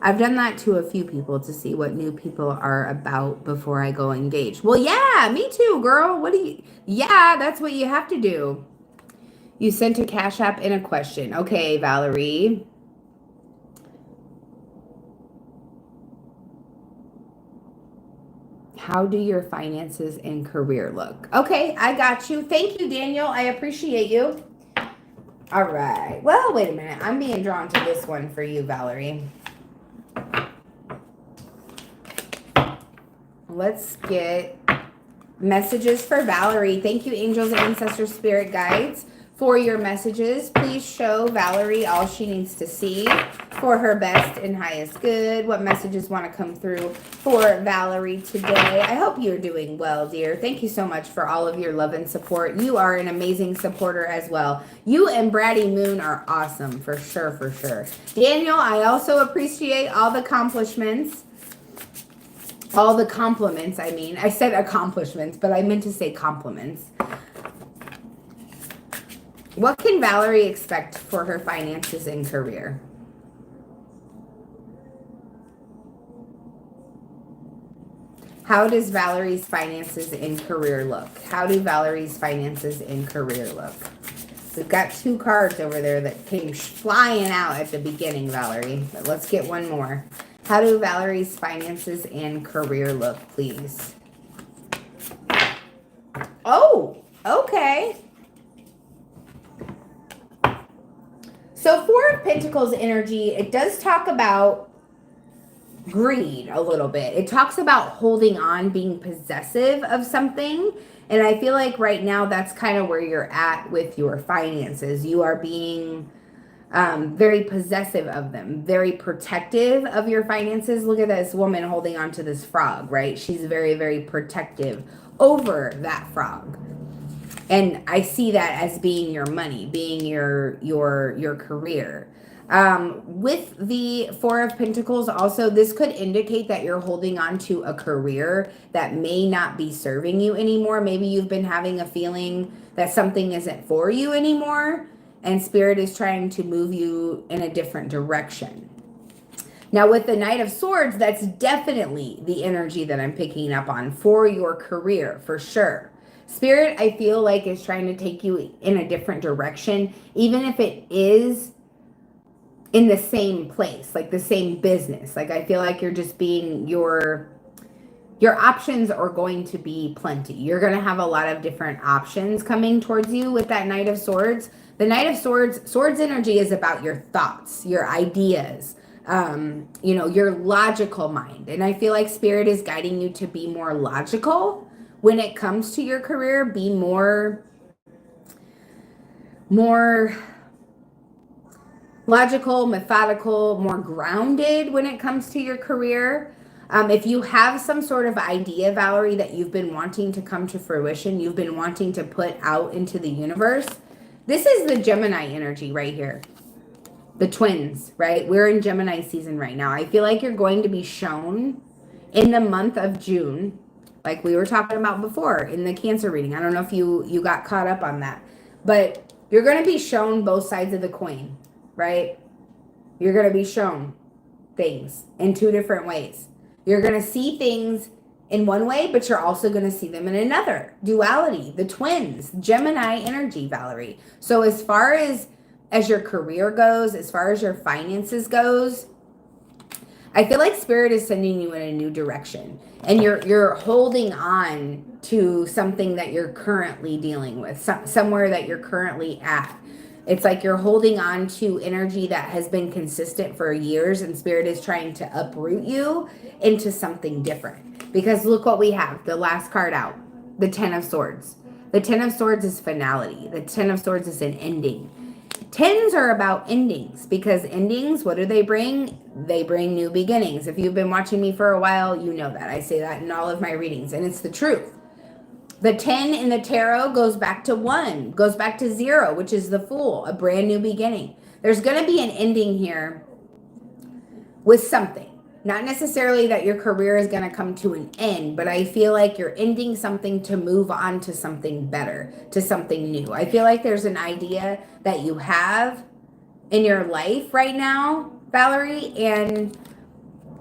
I've done that to a few people to see what new people are about before I go engage. Well, yeah, me too, girl. Yeah, that's what you have to do. You sent a Cash App in a question. Okay, Valerie. How do your finances and career look? Okay, I got you. Thank you, Daniel. I appreciate you. All right. Well, wait a minute. I'm being drawn to this one for you, Valerie. Let's get messages for Valerie. Thank you, angels and ancestor spirit guides, for your messages. Please show Valerie all she needs to see for her best and highest good. What messages want to come through for Valerie today? I hope you're doing well, dear. Thank you so much for all of your love and support. You are an amazing supporter as well. You and Braddy Moon are awesome, for sure, for sure. Daniel, I also appreciate all the accomplishments. All the compliments, I mean. I said accomplishments, but I meant to say compliments. What can Valerie expect for her finances and career? How does Valerie's finances and career look? How do Valerie's finances and career look? We've got two cards over there that came flying out at the beginning, Valerie. But let's get one more. How do Valerie's finances and career look, please? Oh, okay. So Four of Pentacles energy, it does talk about greed a little bit. It talks about holding on, being possessive of something. And I feel like right now that's kind of where you're at with your finances. You are being very possessive of them, very protective of your finances. Look at this woman holding on to this frog, right? She's very, very protective over that frog. And I see that as being your money, being your career. With the Four of Pentacles also, this could indicate that you're holding on to a career that may not be serving you anymore. Maybe you've been having a feeling that something isn't for you anymore, and Spirit is trying to move you in a different direction. Now with the Knight of Swords, that's definitely the energy that I'm picking up on for your career, for sure. Spirit, I feel like, is trying to take you in a different direction, even if it is in the same place, like the same business. Like I feel like you're just being your options are going to be plenty. You're going to have a lot of different options coming towards you with that Knight of Swords. The Knight of Swords energy is about your thoughts, your ideas, your logical mind. And I feel like Spirit is guiding you to be more logical when it comes to your career. Be more logical, methodical, more grounded when it comes to your career. If you have some sort of idea, Valerie, that you've been wanting to come to fruition, you've been wanting to put out into the universe, this is the Gemini energy right here. The twins, right? We're in Gemini season right now. I feel like you're going to be shown in the month of June, like we were talking about before in the Cancer reading. I don't know if you got caught up on that, but you're going to be shown both sides of the coin, right? You're going to be shown things in two different ways. You're going to see things in one way, but you're also going to see them in another. Duality, the twins, Gemini energy, Valerie. So as far as your career goes, as far as your finances goes, I feel like Spirit is sending you in a new direction, and you're holding on to something that you're currently dealing with, somewhere that you're currently at. It's like you're holding on to energy that has been consistent for years, and Spirit is trying to uproot you into something different. Because look what we have, the last card out, the Ten of Swords. The Ten of Swords is finality. The Ten of Swords is an ending. Tens are about endings, because endings, what do they bring? They bring new beginnings. If you've been watching me for a while, you know that. I say that in all of my readings, and it's the truth. The 10 in the tarot goes back to 1, goes back to 0, which is the Fool, a brand new beginning. There's going to be an ending here with something. Not necessarily that your career is going to come to an end, but I feel like you're ending something to move on to something better, to something new. I feel like there's an idea that you have in your life right now, Valerie, and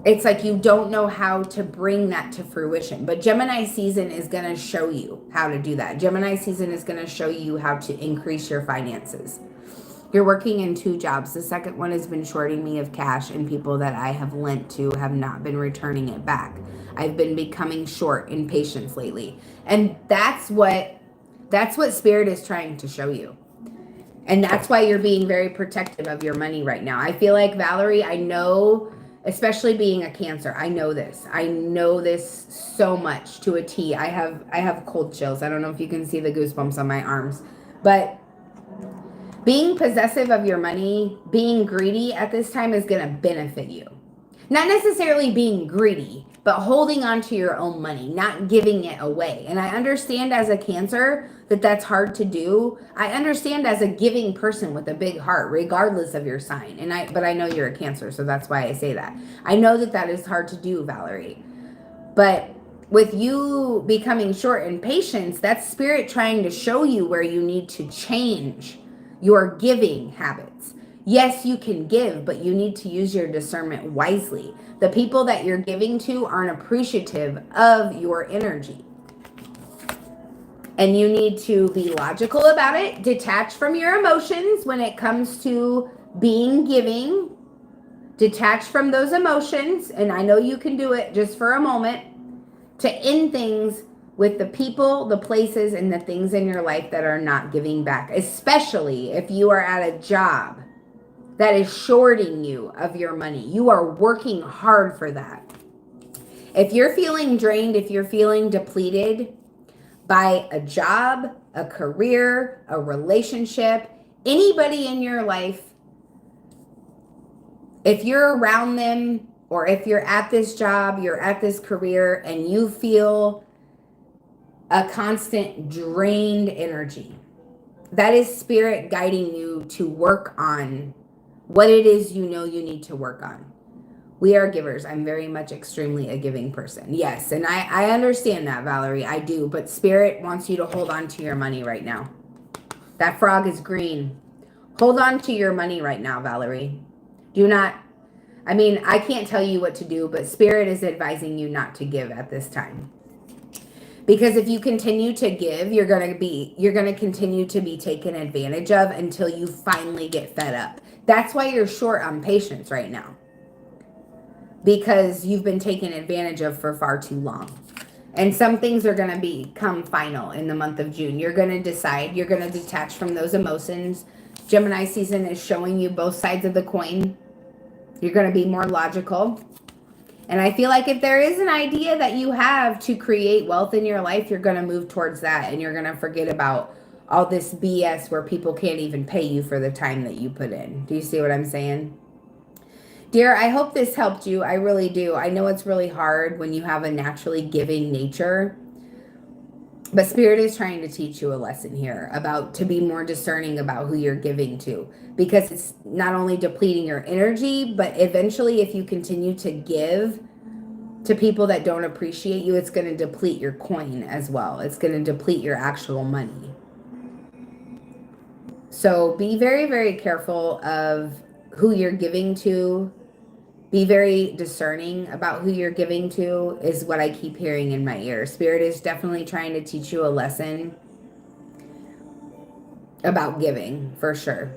it's like you don't know how to bring that to fruition. But Gemini season is going to show you how to do that. Gemini season is going to show you how to increase your finances. You're working in 2 jobs. The second one has been shorting me of cash, and people that I have lent to have not been returning it back. I've been becoming short in patience lately. And that's what Spirit is trying to show you. And that's why you're being very protective of your money right now. I feel like, Valerie, I know, especially being a Cancer, I know this. I know this so much to a T. I have cold chills. I don't know if you can see the goosebumps on my arms. But being possessive of your money, being greedy at this time is going to benefit you. Not necessarily being greedy, but holding on to your own money, not giving it away. And I understand as a Cancer that that's hard to do. I understand as a giving person with a big heart, regardless of your sign. But I know you're a Cancer, so that's why I say that. I know that that is hard to do, Valerie. But with you becoming short in patience, that's Spirit trying to show you where you need to change your giving habits. Yes, you can give, but you need to use your discernment wisely. The people that you're giving to aren't appreciative of your energy. And you need to be logical about it, detach from your emotions when it comes to being giving. Detach from those emotions, and I know you can do it just for a moment, to end things with the people, the places, and the things in your life that are not giving back, especially if you are at a job that is shorting you of your money. You are working hard for that. If you're feeling drained, if you're feeling depleted by a job, a career, a relationship, anybody in your life, if you're around them, or if you're at this job, you're at this career, and you feel a constant drained energy, that is Spirit guiding you to work on what it is you know you need to work on. We are givers. I'm very much extremely a giving person. Yes, and I understand that, Valerie. I do. But Spirit wants you to hold on to your money right now. That frog is green. Hold on to your money right now, Valerie. Do not, I mean, I can't tell you what to do, but Spirit is advising you not to give at this time. Because if you continue to give, you're going to continue to be taken advantage of until you finally get fed up. That's why you're short on patience right now. Because you've been taken advantage of for far too long. And some things are going to become final in the month of June. You're going to decide, you're going to detach from those emotions. Gemini season is showing you both sides of the coin. You're going to be more logical. And I feel like if there is an idea that you have to create wealth in your life, you're going to move towards that. And you're going to forget about all this BS where people can't even pay you for the time that you put in. Do you see what I'm saying? Dear, I hope this helped you. I really do. I know it's really hard when you have a naturally giving nature. But Spirit is trying to teach you a lesson here about to be more discerning about who you're giving to. Because it's not only depleting your energy, but eventually if you continue to give to people that don't appreciate you, it's going to deplete your coin as well. It's going to deplete your actual money. So be very, very careful of who you're giving to. Be very discerning about who you're giving to is what I keep hearing in my ear. Spirit is definitely trying to teach you a lesson about giving, for sure.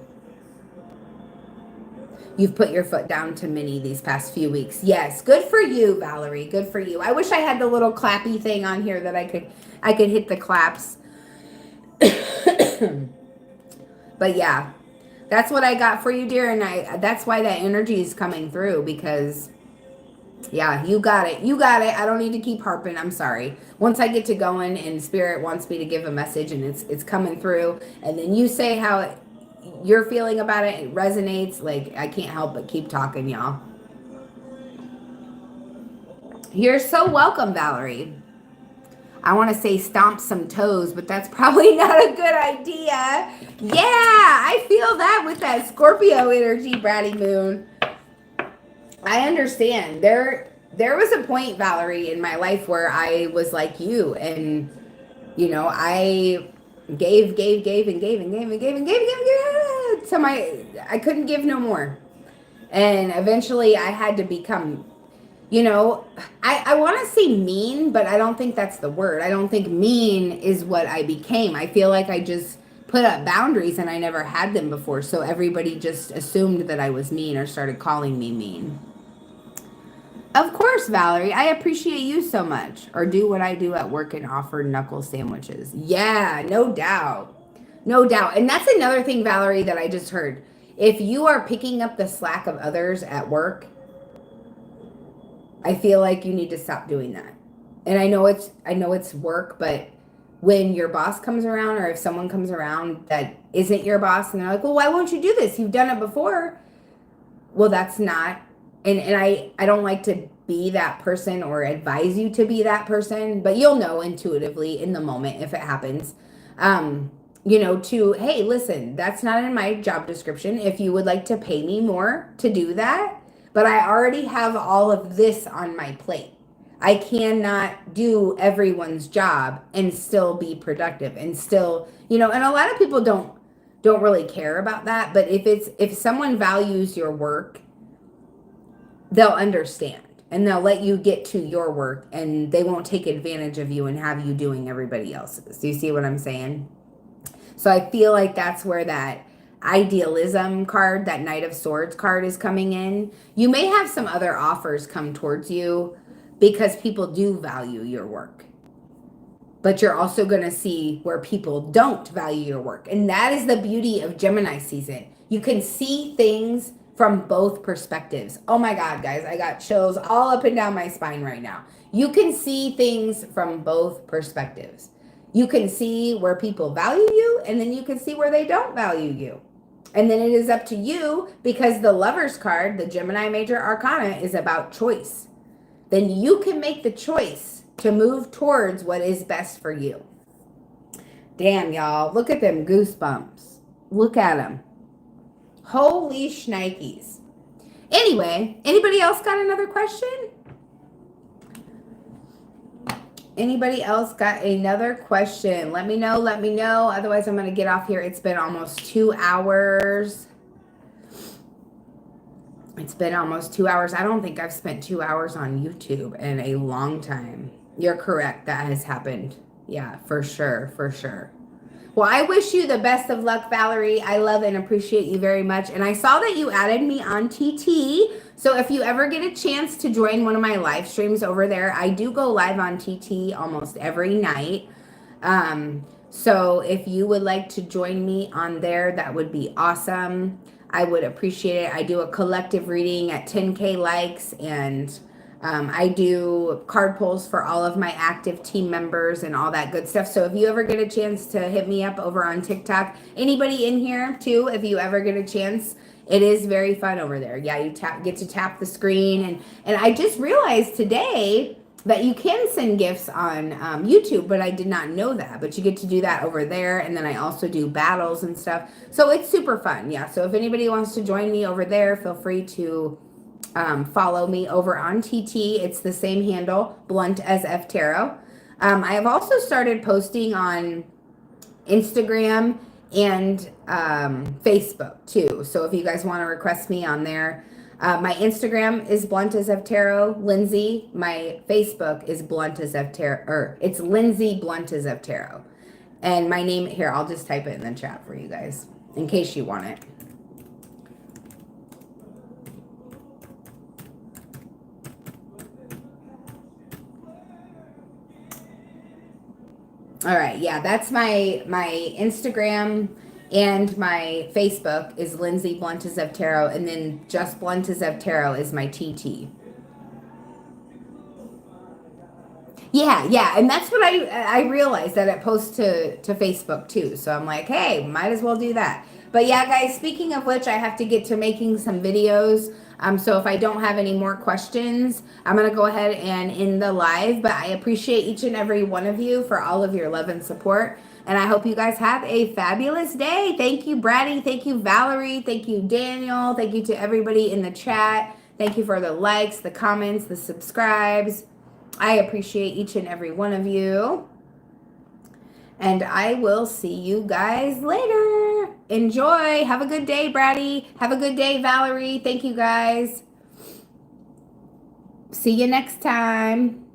you've put your foot down to many these past few weeks. Yes, good for you, Valerie. Good for you. I wish I had the little clappy thing on here that I could hit the claps. But yeah, that's what I got for you, dear, and that's why that energy is coming through, because yeah, you got it. You got it. I don't need to keep harping. I'm sorry. Once I get to going and Spirit wants me to give a message and it's coming through, and then you say how you're feeling about it, it resonates, like I can't help but keep talking, y'all. You're so welcome, Valerie. I want to say stomp some toes, but that's probably not a good idea. Yeah, I feel that with that Scorpio energy, Bratty Moon. I understand. There was a point, Valerie, in my life where I was like you, and you know, I gave so I couldn't give no more. And eventually I had to become, you know, I want to say mean, but I don't think that's the word. I don't think mean is what I became. I feel like I just put up boundaries and I never had them before. So everybody just assumed that I was mean or started calling me mean. Of course, Valerie. I appreciate you so much. Or do what I do at work and offer knuckle sandwiches. Yeah, no doubt. No doubt. And that's another thing, Valerie, that I just heard. If you are picking up the slack of others at work, I feel like you need to stop doing that. And I know it's work, but when your boss comes around, or if someone comes around that isn't your boss and they're like, well, why won't you do this? You've done it before. Well, that's not. And I don't like to be that person or advise you to be that person, but you'll know intuitively in the moment if it happens. You know, hey, listen, that's not in my job description. If you would like to pay me more to do that, but I already have all of this on my plate. I cannot do everyone's job and still be productive and still, you know, and a lot of people don't really care about that. But if someone values your work, they'll understand and they'll let you get to your work and they won't take advantage of you and have you doing everybody else's. Do you see what I'm saying? So I feel like that's where that idealism card, that Knight of Swords card is coming in. You may have some other offers come towards you because people do value your work. But you're also going to see where people don't value your work. And that is the beauty of Gemini season. You can see things from both perspectives. Oh my God, guys, I got chills all up and down my spine right now. You can see things from both perspectives. You can see where people value you, and then you can see where they don't value you. And then it is up to you, because the Lover's card, the Gemini Major Arcana, is about choice. Then you can make the choice to move towards what is best for you. Damn, y'all. Look at them goosebumps. Look at them. Holy shnikes. Anyway, anybody else got another question? Anybody else got another question? Let me know. Let me know. Otherwise, I'm going to get off here. It's been almost 2 hours. It's been almost 2 hours. I don't think I've spent 2 hours on YouTube in a long time. You're correct. That has happened. Yeah, for sure. For sure. Well, I wish you the best of luck, Valerie. I love and appreciate you very much. And I saw that you added me on TT. So if you ever get a chance to join one of my live streams over there, I do go live on TT almost every night. So if you would like to join me on there, that would be awesome. I would appreciate it. I do a collective reading at 10K likes, and I do card pulls for all of my active team members and all that good stuff. So if you ever get a chance to hit me up over on TikTok, anybody in here too, if you ever get a chance, it is very fun over there. Yeah, you get to tap the screen. And I just realized today that you can send gifts on YouTube, but I did not know that. But you get to do that over there. And then I also do battles and stuff. So it's super fun. Yeah, so if anybody wants to join me over there, feel free to follow me over on TT. It's the same handle, Blunt as F Tarot. I have also started posting on Instagram and Facebook too. So if you guys want to request me on there, my Instagram is Blunt as F Tarot, Lindsay. My Facebook is Blunt as F Tarot, or it's Lindsay Blunt as F Tarot. And my name here, I'll just type it in the chat for you guys in case you want it. All right, yeah, that's my Instagram and my Facebook is Lindsay Blunt as of Tarot, and then just Blunt as of Tarot is my TT. Yeah, and that's what I realized that it posts to Facebook too. So I'm like, hey, might as well do that. But yeah, guys, speaking of which, I have to get to making some videos. So if I don't have any more questions, I'm gonna go ahead and end the live. But I appreciate each and every one of you for all of your love and support. And I hope you guys have a fabulous day. Thank you, Brady. Thank you, Valerie. Thank you, Daniel. Thank you to everybody in the chat. Thank you for the likes, the comments, the subscribes. I appreciate each and every one of you. And I will see you guys later. Enjoy. Have a good day, Brady. Have a good day, Valerie. Thank you, guys. See you next time.